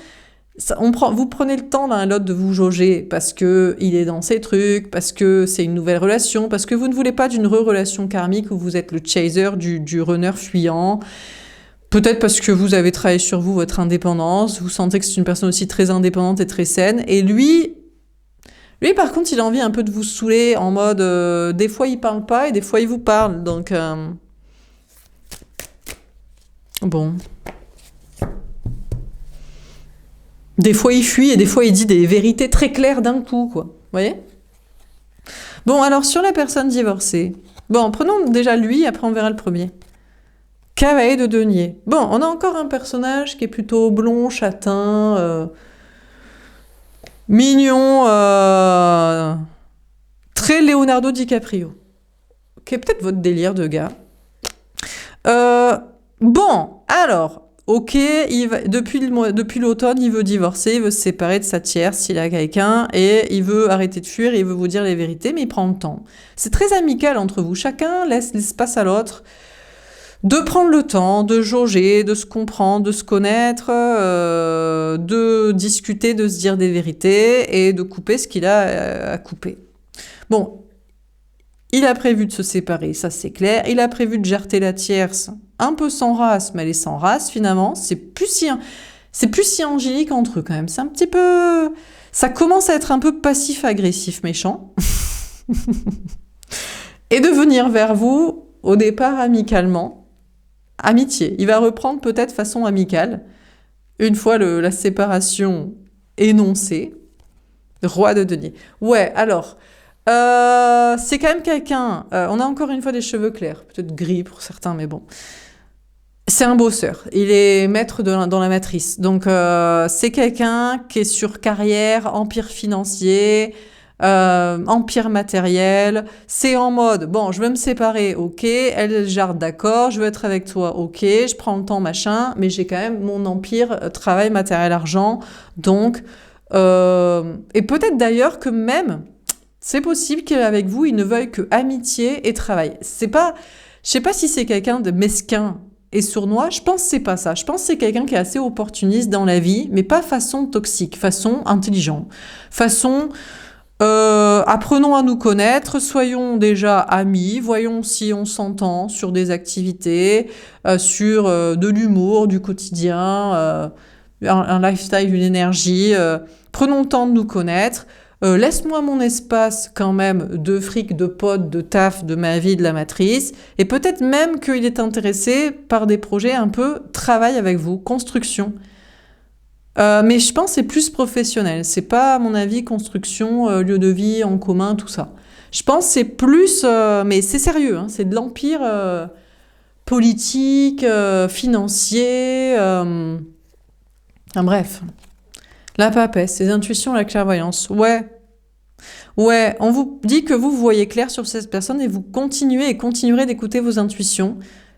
vous prenez le temps l'un à l'autre de vous jauger parce que il est dans ses trucs, parce que c'est une nouvelle relation, parce que vous ne voulez pas d'une relation karmique où vous êtes le chaser du runner fuyant. Peut-être parce que vous avez travaillé sur vous, votre indépendance, vous sentez que c'est une personne aussi très indépendante et très saine. Et lui, par contre, il a envie un peu de vous saouler en mode, des fois il parle pas et des fois il vous parle. Donc, bon. Des fois il fuit et des fois il dit des vérités très claires d'un coup, quoi. Vous voyez? Bon, alors sur la personne divorcée. Bon, prenons déjà lui, après on verra le premier. Cavalier de denier. Bon, on a encore un personnage qui est plutôt blond, châtain, mignon, très Leonardo DiCaprio. Qui est peut-être votre délire de gars. Bon, alors, ok, depuis l'automne, il veut divorcer, il veut se séparer de sa tierce s'il a quelqu'un, et il veut arrêter de fuir, il veut vous dire les vérités, mais il prend le temps. C'est très amical entre vous, chacun laisse l'espace à l'autre de prendre le temps, de jauger, de se comprendre, de se connaître, de discuter, de se dire des vérités, et de couper ce qu'il a à couper. Bon, il a prévu de se séparer, ça c'est clair. Il a prévu de jarter la tierce, un peu sans race, mais elle est sans race finalement. C'est plus si angélique entre eux quand même. C'est un petit peu... Ça commence à être un peu passif-agressif, méchant. Et de venir vers vous, au départ amicalement. Amitié. Il va reprendre peut-être façon amicale. Une fois la séparation énoncée. Roi de denier. Ouais, alors... c'est quand même quelqu'un, on a encore une fois des cheveux clairs, peut-être gris pour certains, mais bon. C'est un bosseur, il est maître dans la matrice. Donc c'est quelqu'un qui est sur carrière, empire financier, empire matériel. C'est en mode, bon, je veux me séparer, ok, elle jarde, d'accord, je veux être avec toi, ok, je prends le temps, machin, mais j'ai quand même mon empire, travail, matériel, argent. Donc, et peut-être d'ailleurs que même... C'est possible qu'avec vous, il ne veuille que amitié et travail. Je sais pas si c'est quelqu'un de mesquin et sournois. Je pense que c'est pas ça. Je pense que c'est quelqu'un qui est assez opportuniste dans la vie, mais pas façon toxique, façon intelligent, façon apprenons à nous connaître, soyons déjà amis, voyons si on s'entend sur des activités, sur de l'humour, du quotidien, un lifestyle, une énergie. Prenons le temps de nous connaître. Laisse-moi mon espace quand même de fric, de potes, de taf, de ma vie, de la matrice. Et peut-être même qu'il est intéressé par des projets un peu travail avec vous, construction. Mais je pense que c'est plus professionnel. C'est pas, à mon avis, construction, lieu de vie en commun, tout ça. Je pense que c'est plus... mais c'est sérieux, hein, c'est de l'empire politique, financier... bref... La papesse, les intuitions, la clairvoyance. Ouais, on vous dit que vous voyez clair sur cette personne et vous continuez et continuerez d'écouter vos intuitions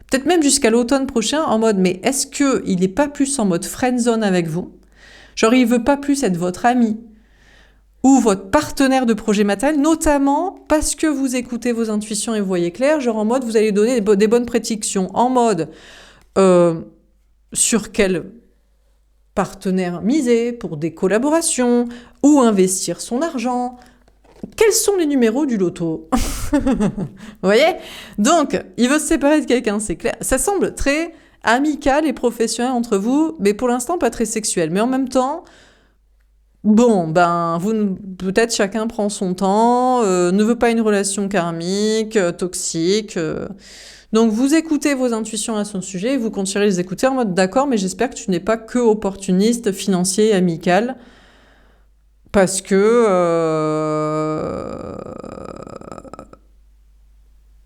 peut-être même jusqu'à l'automne prochain, en mode, mais est-ce qu'il n'est pas plus en mode friendzone avec vous? Genre, il veut pas plus être votre ami ou votre partenaire de projet matériel, notamment parce que vous écoutez vos intuitions et vous voyez clair, genre en mode, vous allez donner des bonnes prédictions, en mode, sur quel partenaire miser pour des collaborations ou investir son argent. Quels sont les numéros du loto? Vous voyez? Donc, il veut se séparer de quelqu'un, c'est clair. Ça semble très amical et professionnel entre vous, mais pour l'instant pas très sexuel. Mais en même temps, bon, ben, peut-être chacun prend son temps, ne veut pas une relation karmique, toxique. Donc vous écoutez vos intuitions à son sujet et vous continuerez à les écouter en mode d'accord, mais j'espère que tu n'es pas que opportuniste, financier et amical. Parce que...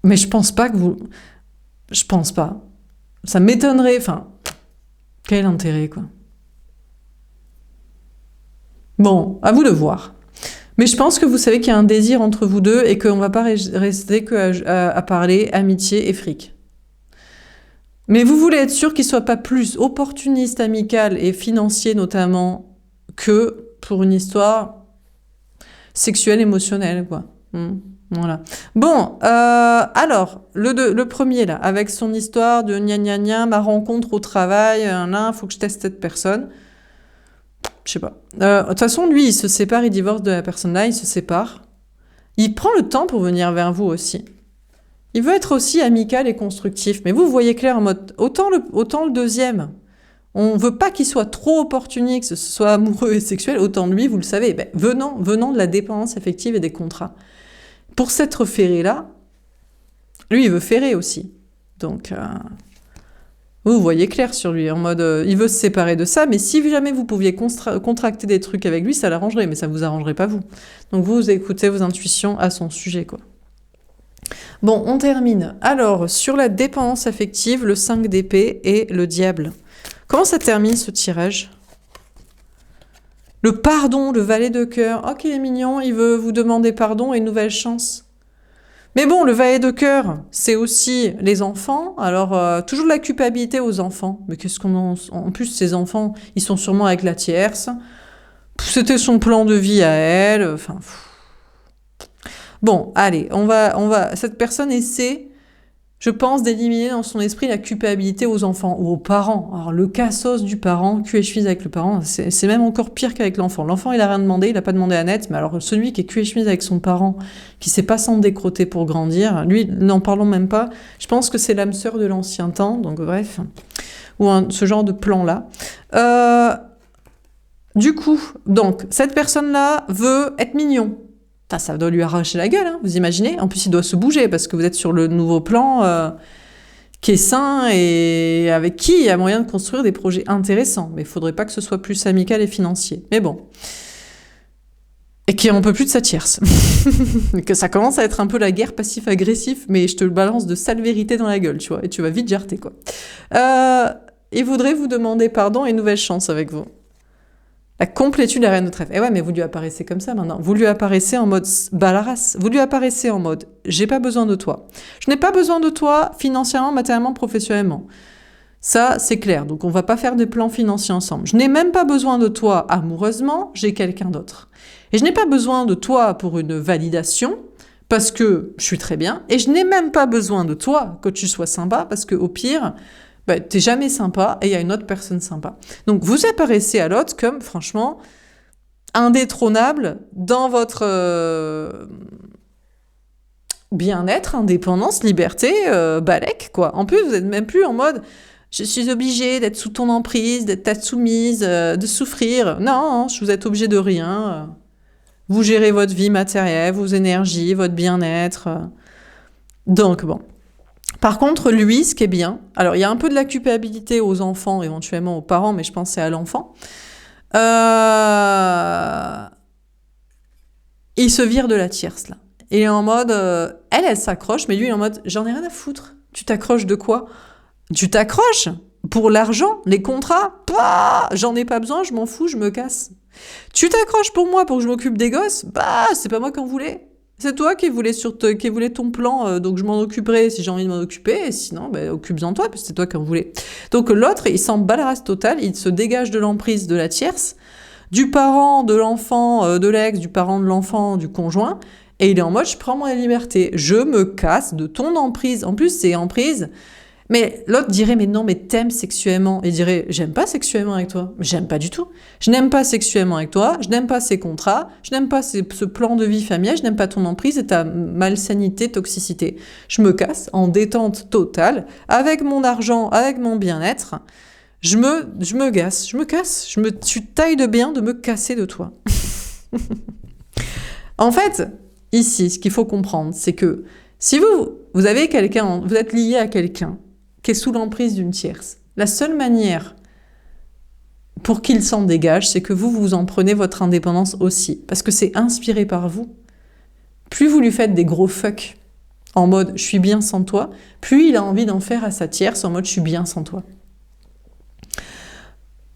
Mais je pense pas que vous... Je pense pas. Ça m'étonnerait. Enfin, quel intérêt, quoi. Bon, à vous de voir. Mais je pense que vous savez qu'il y a un désir entre vous deux et qu'on va pas rester que à parler amitié et fric. Mais vous voulez être sûr qu'il soit pas plus opportuniste, amical et financier notamment que pour une histoire sexuelle, émotionnelle, quoi. Voilà. Bon, alors, le premier, là, avec son histoire de gna gna gna, ma rencontre au travail, là, faut que je teste cette personne. Je sais pas. De toute façon, lui, il se sépare, il divorce de la personne-là, il se sépare. Il prend le temps pour venir vers vous aussi. Il veut être aussi amical et constructif. Mais vous voyez clair en mode, autant le deuxième, on veut pas qu'il soit trop opportuniste, que ce soit amoureux et sexuel, autant lui, vous le savez, ben, venant de la dépendance affective et des contrats. Pour s'être ferré-là, lui, il veut ferrer aussi. Donc, vous voyez clair sur lui, en mode, il veut se séparer de ça, mais si jamais vous pouviez contracter des trucs avec lui, ça l'arrangerait, mais ça vous arrangerait pas vous. Donc vous écoutez vos intuitions à son sujet, quoi. Bon, on termine. Alors, sur la dépendance affective, le 5 d'épée et le diable. Comment ça termine, ce tirage? Le pardon, le valet de cœur. Oh, qu'il est mignon, il veut vous demander pardon et une nouvelle chance. Mais bon, le valet de cœur, c'est aussi les enfants. Alors, toujours de la culpabilité aux enfants. Mais qu'est-ce qu'on en plus, ces enfants, ils sont sûrement avec la tierce. C'était son plan de vie à elle. Enfin... Bon, allez, on va... Cette personne essaie, je pense, d'éliminer dans son esprit la culpabilité aux enfants ou aux parents. Alors, le cassos du parent, cul et chemise avec le parent, c'est même encore pire qu'avec l'enfant. L'enfant, il a rien demandé, il a pas demandé à net, mais alors celui qui est cul et chemise avec son parent, qui sait pas s'en décrotter pour grandir, lui, n'en parlons même pas. Je pense que c'est l'âme sœur de l'ancien temps, donc bref, ou ce genre de plan-là. Du coup, donc, cette personne-là veut être mignon. Ça doit lui arracher la gueule, hein, vous imaginez? En plus, il doit se bouger parce que vous êtes sur le nouveau plan qui est sain et avec qui il y a moyen de construire des projets intéressants. Mais il faudrait pas que ce soit plus amical et financier. Mais bon. Et qui en peut plus de sa tierce. Que ça commence à être un peu la guerre passif-agressif, mais je te le balance de sale vérité dans la gueule, tu vois. Et tu vas vite jarter, quoi. Il voudrait vous demander pardon et une nouvelle chance avec vous. La complétude de la reine de trèfle. Et ouais, mais vous lui apparaissez comme ça maintenant. Vous lui apparaissez en mode balaras. Vous lui apparaissez en mode j'ai pas besoin de toi. Je n'ai pas besoin de toi financièrement, matériellement, professionnellement. Ça, c'est clair. Donc, on va pas faire des plans financiers ensemble. Je n'ai même pas besoin de toi amoureusement, j'ai quelqu'un d'autre. Et je n'ai pas besoin de toi pour une validation, parce que je suis très bien. Et je n'ai même pas besoin de toi que tu sois sympa, parce que au pire... bah, t'es jamais sympa et il y a une autre personne sympa. Donc vous apparaissez à l'autre comme, franchement, indétrônable dans votre bien-être, indépendance, liberté, balèque, quoi. En plus, vous n'êtes même plus en mode « je suis obligée d'être sous ton emprise, d'être soumise, de souffrir ». Non, vous êtes obligé de rien. Vous gérez votre vie matérielle, vos énergies, votre bien-être. Donc, bon. Par contre, lui, ce qui est bien, alors il y a un peu de la culpabilité aux enfants, éventuellement aux parents, mais je pense que c'est à l'enfant. Il se vire de la tierce, là. Il est en mode, elle s'accroche, mais lui, il est en mode, j'en ai rien à foutre. Tu t'accroches de quoi? Tu t'accroches pour l'argent, les contrats? Bah, j'en ai pas besoin, je m'en fous, je me casse. Tu t'accroches pour moi, pour que je m'occupe des gosses? Bah, c'est pas moi qui en voulais. C'est toi qui voulais, qui voulais ton plan, donc je m'en occuperai si j'ai envie de m'en occuper, et sinon, ben, occupe-en toi, parce que c'est toi qui en voulais. Donc l'autre, il s'en bat la race totale, il se dégage de l'emprise de la tierce, du parent, de l'enfant, de l'ex, du parent de l'enfant, du conjoint, et il est en mode, je prends ma liberté, je me casse de ton emprise. En plus, c'est emprise. Mais l'autre dirait, mais non, mais t'aimes sexuellement. Il dirait, j'aime pas sexuellement avec toi. J'aime pas du tout. Je n'aime pas sexuellement avec toi, je n'aime pas ces contrats, je n'aime pas ce plan de vie familial, je n'aime pas ton emprise et ta malsanité, toxicité. Je me casse en détente totale, avec mon argent, avec mon bien-être. Je me casse, tu tailles de bien de me casser de toi. En fait, ici, ce qu'il faut comprendre, c'est que si vous avez quelqu'un, vous êtes lié à quelqu'un qui est sous l'emprise d'une tierce, la seule manière pour qu'il s'en dégage, c'est que vous en prenez votre indépendance aussi, parce que c'est inspiré par vous. Plus vous lui faites des gros fuck en mode je suis bien sans toi, plus il a envie d'en faire à sa tierce en mode je suis bien sans toi.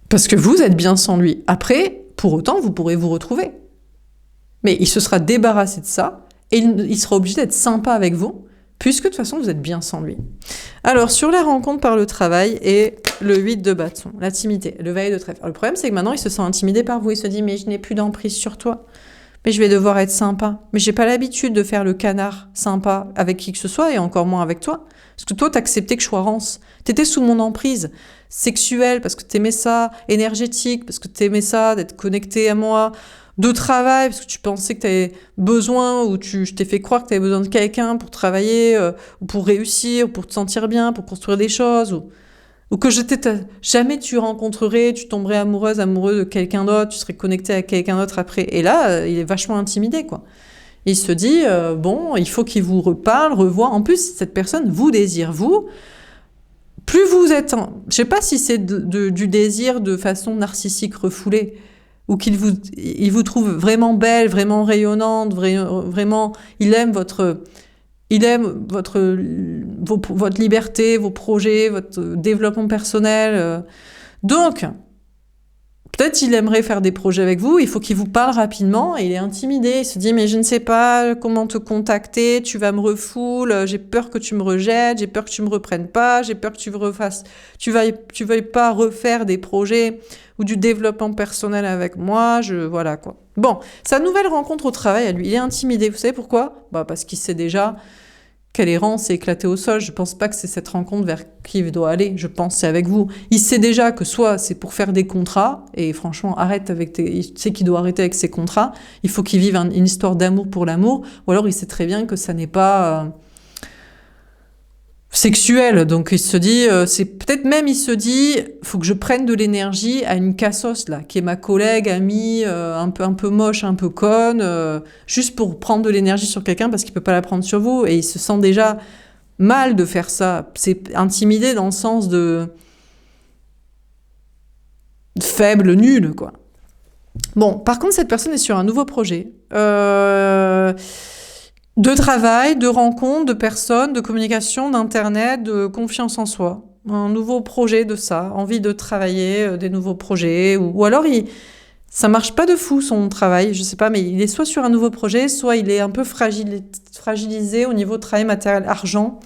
Parce que vous êtes bien sans lui. Après, pour autant, vous pourrez vous retrouver. Mais il se sera débarrassé de ça et il sera obligé d'être sympa avec vous, puisque de toute façon, vous êtes bien sans lui. Alors, sur la rencontre par le travail et le 8 de bâton, la timidité, le valet de trèfle. Le problème, c'est que maintenant, il se sent intimidé par vous. Il se dit, mais je n'ai plus d'emprise sur toi. Mais je vais devoir être sympa. Mais j'ai pas l'habitude de faire le canard sympa avec qui que ce soit et encore moins avec toi. Parce que toi, t'acceptais que je sois rance. T'étais sous mon emprise sexuelle parce que t'aimais ça, énergétique parce que t'aimais ça, d'être connecté à moi, de travail parce que tu pensais que t'avais besoin ou je t'ai fait croire que t'avais besoin de quelqu'un pour travailler, ou pour réussir, ou pour te sentir bien, pour construire des choses, ou que jamais tu rencontrerais, tu tomberais amoureux de quelqu'un d'autre, tu serais connecté à quelqu'un d'autre après. Et là, il est vachement intimidé, quoi. Il se dit, bon, il faut qu'il vous reparle, revoie. En plus, cette personne vous désire, vous. Plus vous êtes... Je sais pas si c'est du désir de façon narcissique refoulée, ou il vous trouve vraiment belle, vraiment rayonnante, vraiment... Il aime votre liberté, vos projets, votre développement personnel. Donc, peut-être il aimerait faire des projets avec vous, il faut qu'il vous parle rapidement, et il est intimidé, il se dit « mais je ne sais pas comment te contacter, tu vas me refouler, j'ai peur que tu me rejettes, j'ai peur que tu me reprennes pas, j'ai peur que tu veuilles pas refaire des projets ou du développement personnel avec moi, voilà quoi. » Bon, sa nouvelle rencontre au travail, à lui, il est intimidé, vous savez pourquoi ? Parce qu'il sait déjà qu'elle est rance et éclatée au sol. Je pense pas que c'est cette rencontre vers qui il doit aller. Je pense que c'est avec vous. Il sait déjà que soit c'est pour faire des contrats, et franchement, il sait qu'il doit arrêter avec ses contrats. Il faut qu'il vive une histoire d'amour pour l'amour, ou alors il sait très bien que ça n'est pas sexuel. Donc il se dit, il se dit, faut que je prenne de l'énergie à une cassos là, qui est ma collègue, amie, un peu moche, un peu conne, juste pour prendre de l'énergie sur quelqu'un parce qu'il peut pas la prendre sur vous, et il se sent déjà mal de faire ça. C'est intimidé dans le sens de faible, nul, quoi. Bon, par contre, cette personne est sur un nouveau projet. De travail, de rencontres, de personnes, de communication, d'internet, de confiance en soi. Un nouveau projet de ça, envie de travailler des nouveaux projets, ou alors ça marche pas de fou son travail, je sais pas, mais il est soit sur un nouveau projet, soit il est un peu fragilisé au niveau travail, matériel, argent,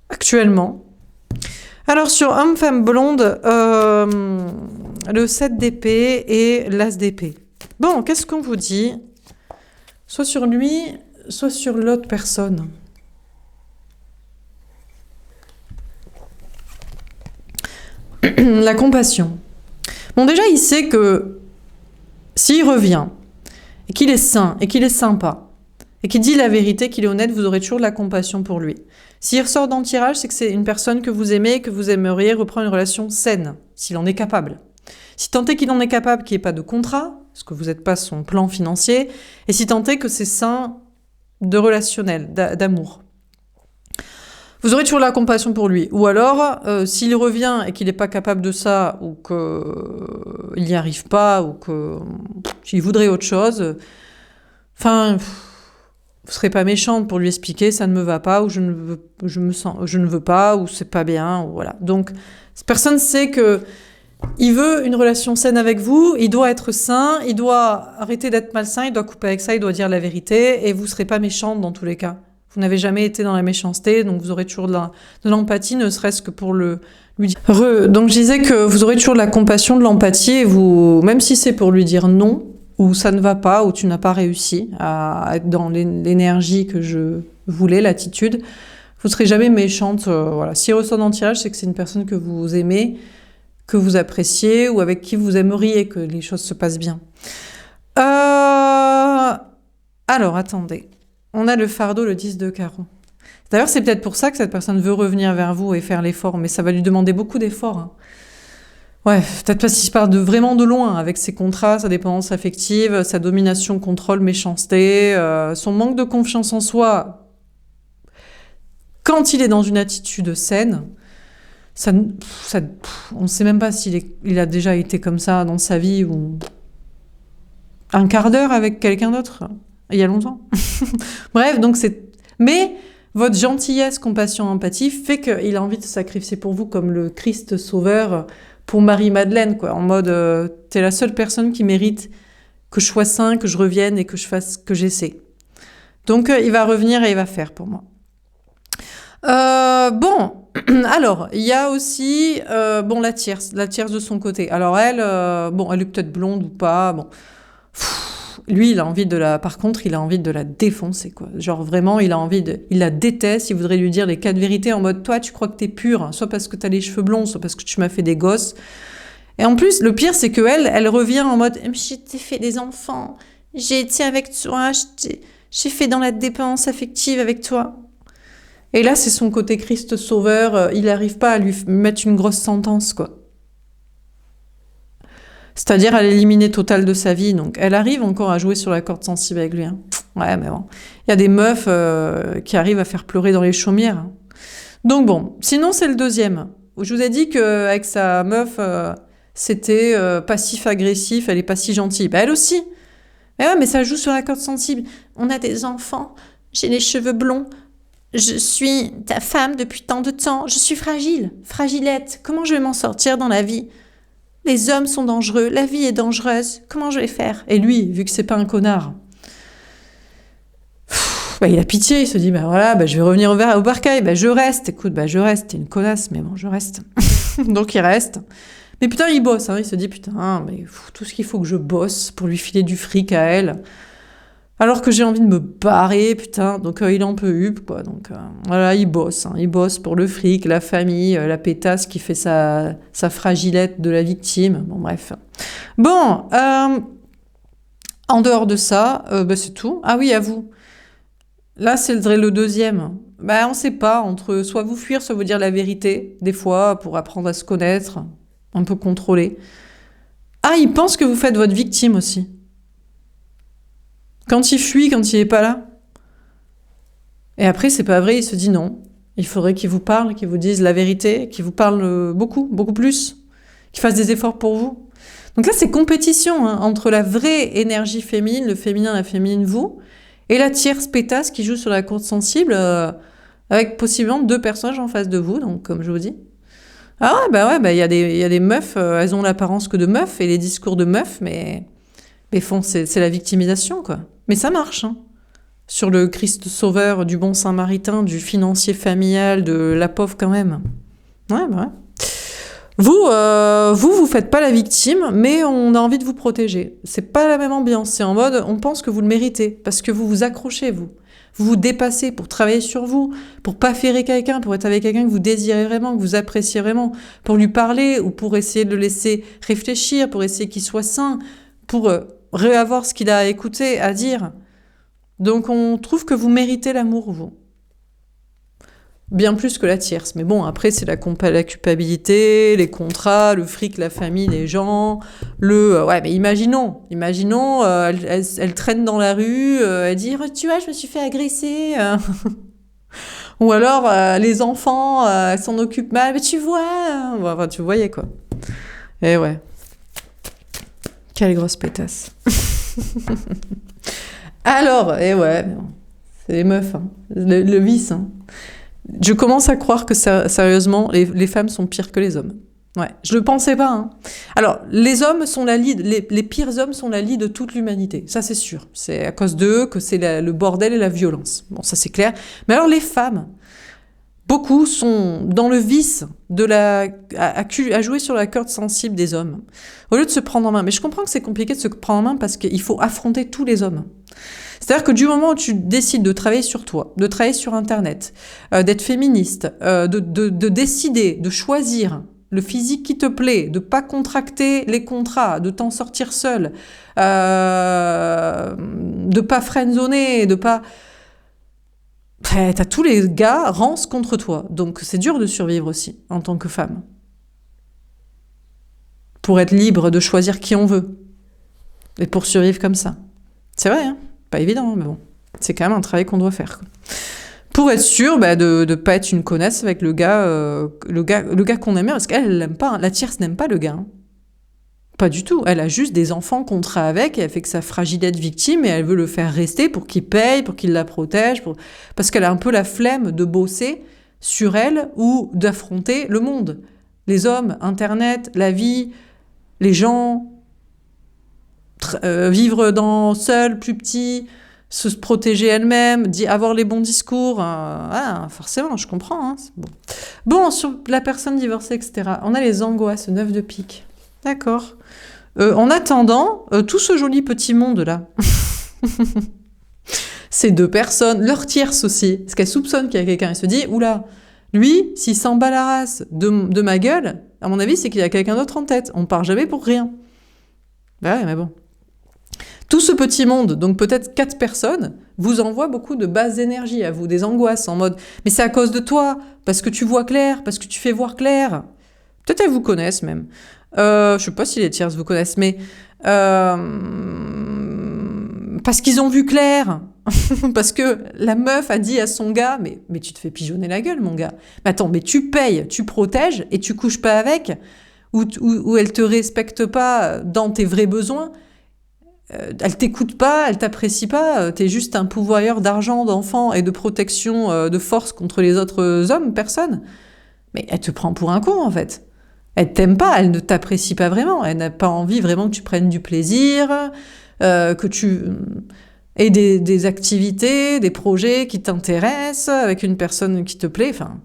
actuellement. Alors sur homme, femme, blonde, le 7 d'épée et l'as d'épée. Bon, qu'est-ce qu'on vous dit ? Soit sur lui, soit sur l'autre personne. La compassion. Bon, déjà, il sait que s'il revient, et qu'il est sain, et qu'il est sympa, et qu'il dit la vérité, qu'il est honnête, vous aurez toujours de la compassion pour lui. S'il ressort dans le tirage, c'est que c'est une personne que vous aimez, que vous aimeriez reprendre une relation saine, s'il en est capable. Si tant est qu'il en est capable, qu'il n'y ait pas de contrat, parce que vous n'êtes pas son plan financier, et si tant est que c'est sain de relationnel, d'amour. Vous aurez toujours la compassion pour lui. Ou alors, s'il revient et qu'il n'est pas capable de ça, ou qu'il n'y arrive pas, ou qu'il voudrait autre chose, vous serez pas méchante pour lui expliquer ça ne me va pas, ou je ne veux pas, ou c'est pas bien, ou voilà. Donc, cette personne sait que Il veut une relation saine avec vous, il doit être sain, il doit arrêter d'être malsain, il doit couper avec ça, il doit dire la vérité, et vous serez pas méchante dans tous les cas. Vous n'avez jamais été dans la méchanceté, donc vous aurez toujours de l'empathie, ne serait-ce que pour lui dire. Donc je disais que vous aurez toujours de la compassion, de l'empathie, et vous, même si c'est pour lui dire non, ou ça ne va pas, ou tu n'as pas réussi à être dans l'énergie que je voulais, l'attitude, vous serez jamais méchante. Voilà. Si il ressort dans le tirage, c'est que c'est une personne que vous aimez, que vous appréciez, ou avec qui vous aimeriez que les choses se passent bien. Alors, attendez. On a le fardeau, le 10 de carreau. D'ailleurs, c'est peut-être pour ça que cette personne veut revenir vers vous et faire l'effort, mais ça va lui demander beaucoup d'efforts. Hein. Ouais, peut-être parce qu'il part vraiment de loin avec ses contrats, sa dépendance affective, sa domination, contrôle, méchanceté, son manque de confiance en soi. Quand il est dans une attitude saine, on ne sait même pas s'il a déjà été comme ça dans sa vie ou un quart d'heure avec quelqu'un d'autre. Il y a longtemps. Bref, donc mais votre gentillesse, compassion, empathie fait qu'il a envie de se sacrifier pour vous comme le Christ sauveur pour Marie-Madeleine, quoi. En mode, t'es la seule personne qui mérite que je sois sain, que je revienne et que je fasse, que j'essaie. Donc, il va revenir et il va faire pour moi. Bon, alors, il y a aussi, la tierce de son côté. Alors elle, elle est peut-être blonde ou pas, bon. Lui, par contre, il a envie de la défoncer, quoi. Genre, vraiment, il la déteste, il voudrait lui dire les 4 vérités en mode, toi, tu crois que t'es pure, hein, soit parce que t'as les cheveux blonds, soit parce que tu m'as fait des gosses. Et en plus, le pire, c'est elle revient en mode, je t'ai fait des enfants, j'ai été avec toi, j'ai fait dans la dépendance affective avec toi. Et là, c'est son côté Christ sauveur, il n'arrive pas à lui mettre une grosse sentence, quoi. C'est-à-dire à l'éliminer total de sa vie. Donc, elle arrive encore à jouer sur la corde sensible avec lui. Hein. Ouais, mais bon. Il y a des meufs qui arrivent à faire pleurer dans les chaumières. Hein. Donc bon, sinon c'est le deuxième. Je vous ai dit qu'avec sa meuf, c'était passif-agressif, elle est pas si gentille. Bah, elle aussi. Mais ça joue sur la corde sensible. On a des enfants, j'ai les cheveux blonds, je suis ta femme depuis tant de temps, je suis fragile, fragilette. Comment je vais m'en sortir dans la vie ? Les hommes sont dangereux, la vie est dangereuse, comment je vais faire ? Et lui, vu que c'est pas un connard, il a pitié, il se dit, je vais revenir au bercail, je reste, je reste, t'es une connasse, mais bon, je reste. Donc il reste. Mais putain, il bosse, hein, il se dit, tout ce qu'il faut que je bosse pour lui filer du fric à elle, alors que j'ai envie de me barrer, putain, donc il en peut plus, quoi. Donc voilà, il bosse pour le fric, la famille, la pétasse qui fait sa fragilette de la victime. Bon, bref. Bon, en dehors de ça, c'est tout. Ah oui, à vous. Là, c'est le deuxième. On sait pas, entre soit vous fuir, soit vous dire la vérité, des fois, pour apprendre à se connaître, un peu contrôler. Ah, il pense que vous faites votre victime aussi. Quand il fuit, quand il est pas là. Et après, c'est pas vrai, il se dit non. Il faudrait qu'il vous parle, qu'il vous dise la vérité, qu'il vous parle beaucoup, beaucoup plus, qu'il fasse des efforts pour vous. Donc là, c'est compétition entre la vraie énergie féminine, le féminin, la féminine, vous, et la tierce pétasse qui joue sur la corde sensible, avec possiblement 2 personnages en face de vous, donc comme je vous dis. Ah ouais, il y a des meufs, elles ont l'apparence que de meufs et les discours de meufs, mais c'est la victimisation, quoi. Mais ça marche, hein. Sur le Christ sauveur, du bon Samaritain, du financier familial, de la pauvre quand même. Ouais. Vous faites pas la victime, mais on a envie de vous protéger. C'est pas la même ambiance. C'est en mode, on pense que vous le méritez, parce que vous vous accrochez, vous. Vous vous dépassez pour travailler sur vous, pour pas ferrer quelqu'un, pour être avec quelqu'un que vous désirez vraiment, que vous appréciez vraiment, pour lui parler ou pour essayer de le laisser réfléchir, pour essayer qu'il soit sain, pour réavoir ce qu'il a à écouter, à dire. Donc on trouve que vous méritez l'amour, vous. Bien plus que la tierce. Mais bon, après, c'est la culpabilité, les contrats, le fric, la famille, les gens, mais imaginons, elle traîne dans la rue, elle dit, tu vois, je me suis fait agresser. Ou alors, les enfants, elles s'en occupent mal, mais tu vois, tu voyais, quoi. Et ouais. Quelle grosse pétasse. Alors, c'est les meufs, hein. Le vice, hein. Je commence à croire que sérieusement, les femmes sont pires que les hommes. Ouais, je le pensais pas, hein. Alors, les hommes sont la lie, les pires hommes sont la lie de toute l'humanité. Ça, c'est sûr. C'est à cause d'eux que c'est le bordel et la violence. Bon, ça, c'est clair. Mais alors, les femmes, beaucoup sont dans le vice à jouer sur la corde sensible des hommes, au lieu de se prendre en main. Mais je comprends que c'est compliqué de se prendre en main parce qu'il faut affronter tous les hommes. C'est-à-dire que du moment où tu décides de travailler sur toi, de travailler sur Internet, d'être féministe, de décider, de choisir le physique qui te plaît, de pas contracter les contrats, de t'en sortir seul, de pas friendzoner, de pas... T'as tous les gars rancent contre toi. Donc c'est dur de survivre aussi, en tant que femme. Pour être libre de choisir qui on veut. Et pour survivre comme ça. C'est vrai, hein, pas évident, mais bon. C'est quand même un travail qu'on doit faire, quoi. Pour être sûr de ne pas être une connasse avec le gars qu'on aime bien, parce qu'elle l'aime pas, hein. La tierce n'aime pas le gars, hein. Pas du tout. Elle a juste des enfants contrats avec, et elle fait que sa fragilité victime, et elle veut le faire rester pour qu'il paye, pour qu'il la protège, parce qu'elle a un peu la flemme de bosser sur elle ou d'affronter le monde. Les hommes, Internet, la vie, les gens, vivre seul, plus petit, se protéger elle-même, avoir les bons discours, forcément, je comprends, hein, c'est bon. Bon, sur la personne divorcée, etc., on a les angoisses, 9 de pique. D'accord. En attendant, tout ce joli petit monde-là, ces deux personnes, leur tierce aussi, parce qu'elle soupçonne qu'il y a quelqu'un, elle se dit, oula, lui, s'il s'en bat la race de ma gueule, à mon avis, c'est qu'il y a quelqu'un d'autre en tête. On part jamais pour rien. Bah ouais, mais bon. Tout ce petit monde, donc peut-être 4 personnes, vous envoie beaucoup de basses énergies à vous, des angoisses en mode « mais c'est à cause de toi, parce que tu vois clair, parce que tu fais voir clair ». Peut-être elles vous connaissent même. Je sais pas si les tierces vous connaissent, mais parce qu'ils ont vu clair. Parce que la meuf a dit à son gars « mais tu te fais pigeonner la gueule, mon gars. Mais attends, mais tu payes, tu protèges et tu couches pas avec, ou elle te respecte pas dans tes vrais besoins. Elle t'écoute pas, elle t'apprécie pas, t'es juste un pourvoyeur d'argent, d'enfants et de protection de force contre les autres hommes, personne. Mais elle te prend pour un con, en fait. Elle t'aime pas, elle ne t'apprécie pas vraiment, elle n'a pas envie vraiment que tu prennes du plaisir, que tu aies des activités, des projets qui t'intéressent, avec une personne qui te plaît, enfin...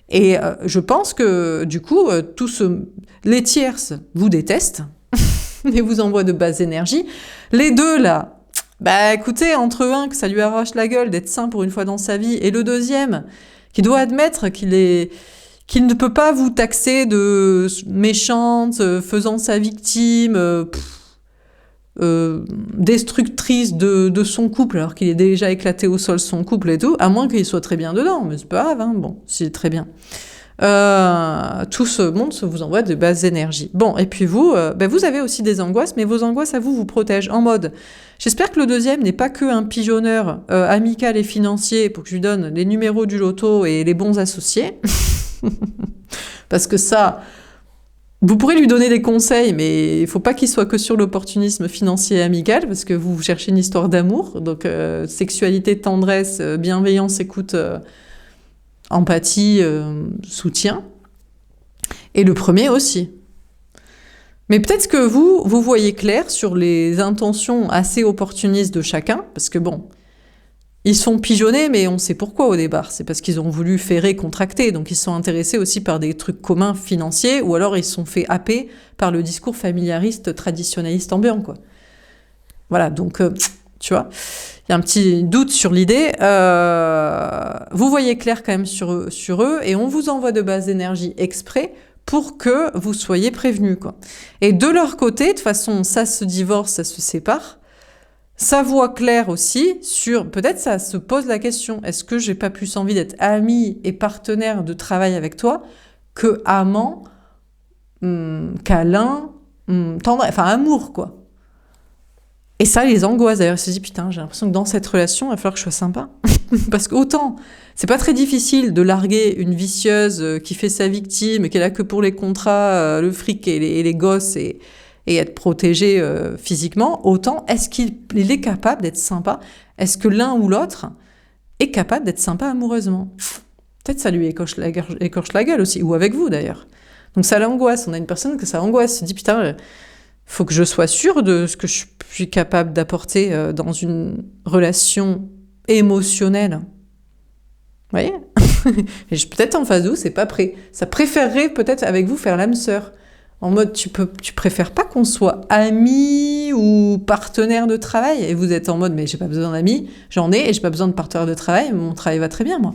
Et je pense que, du coup, les tierces vous détestent, et vous envoient de basses énergies. Les deux, là, bah écoutez, entre un, que ça lui arrache la gueule d'être sain pour une fois dans sa vie, et le deuxième, qui doit admettre qu'il ne peut pas vous taxer de méchante, faisant sa victime, destructrice de son couple, alors qu'il est déjà éclaté au sol son couple et tout, à moins qu'il soit très bien dedans, mais c'est pas grave, hein, bon, s'il est très bien. Tout ce monde vous envoie de basses énergies. Bon, et puis vous avez aussi des angoisses, mais vos angoisses à vous protègent en mode j'espère que le deuxième n'est pas que un pigeonneur amical et financier pour que je lui donne les numéros du loto et les bons associés. Parce que ça, vous pourrez lui donner des conseils, mais il faut pas qu'il soit que sur l'opportunisme financier et amical, parce que vous cherchez une histoire d'amour, donc sexualité, tendresse, bienveillance, écoute... empathie, soutien. Et le premier aussi. Mais peut-être que vous voyez clair sur les intentions assez opportunistes de chacun, parce que bon, ils sont pigeonnés, mais on sait pourquoi au départ. C'est parce qu'ils ont voulu ferrer, contracter, donc ils sont intéressés aussi par des trucs communs financiers, ou alors ils se sont fait happer par le discours familiariste, traditionnaliste ambiant, quoi. Voilà, donc... tu vois, il y a un petit doute sur l'idée. Vous voyez clair quand même sur eux et on vous envoie de basses énergies exprès pour que vous soyez prévenus, quoi. Et de leur côté, de toute façon, ça se divorce, ça se sépare. Ça voit clair aussi sur... Peut-être ça se pose la question, est-ce que j'ai pas plus envie d'être amie et partenaire de travail avec toi que amant, câlin, tendre... Enfin, amour, quoi. Et ça les angoisse. D'ailleurs, elle se dit, putain, j'ai l'impression que dans cette relation, il va falloir que je sois sympa. Parce qu'autant, c'est pas très difficile de larguer une vicieuse qui fait sa victime, qui est là que pour les contrats, le fric et les gosses et être protégée physiquement, autant est-ce qu'il est capable d'être sympa? Est-ce que l'un ou l'autre est capable d'être sympa amoureusement? Peut-être ça lui écorche la gueule aussi, ou avec vous d'ailleurs. Donc ça l'angoisse. On a une personne que ça angoisse. Elle se dit, putain, faut que je sois sûre de ce que je suis capable d'apporter dans une relation émotionnelle. Vous voyez? Et peut-être en face de vous, c'est pas prêt. Ça préférerait peut-être avec vous faire l'âme sœur. En mode, tu préfères pas qu'on soit amis ou partenaire de travail? Et vous êtes en mode, mais j'ai pas besoin d'amis, j'en ai, et j'ai pas besoin de partenaire de travail, mon travail va très bien, moi.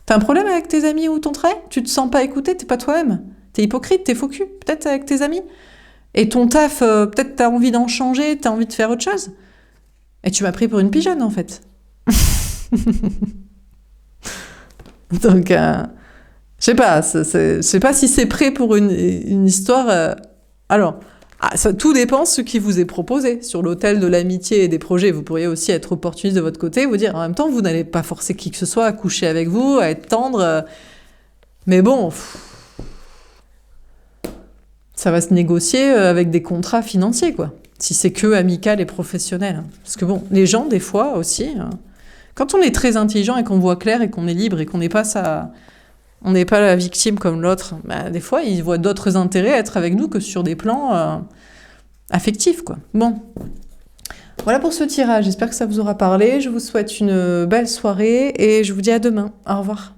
T'as un problème avec tes amis ou ton travail? Tu te sens pas écouté, t'es pas toi-même. T'es hypocrite, t'es faux cul, peut-être avec tes amis. Et ton taf, peut-être t'as envie d'en changer, t'as envie de faire autre chose. Et tu m'as pris pour une pigeonne, en fait. Donc, je sais pas, je sais pas si c'est prêt pour une histoire. Alors, tout dépend de ce qui vous est proposé. Sur l'autel de l'amitié et des projets, vous pourriez aussi être opportuniste de votre côté, vous dire en même temps, vous n'allez pas forcer qui que ce soit à coucher avec vous, à être tendre. Mais bon, ça va se négocier avec des contrats financiers, quoi. Si c'est que amical et professionnel. Parce que bon, les gens, des fois aussi, quand on est très intelligent et qu'on voit clair et qu'on est libre et qu'on n'est pas on n'est pas la victime comme l'autre, bah, des fois, ils voient d'autres intérêts à être avec nous que sur des plans affectifs, quoi. Bon. Voilà pour ce tirage. J'espère que ça vous aura parlé. Je vous souhaite une belle soirée et je vous dis à demain. Au revoir.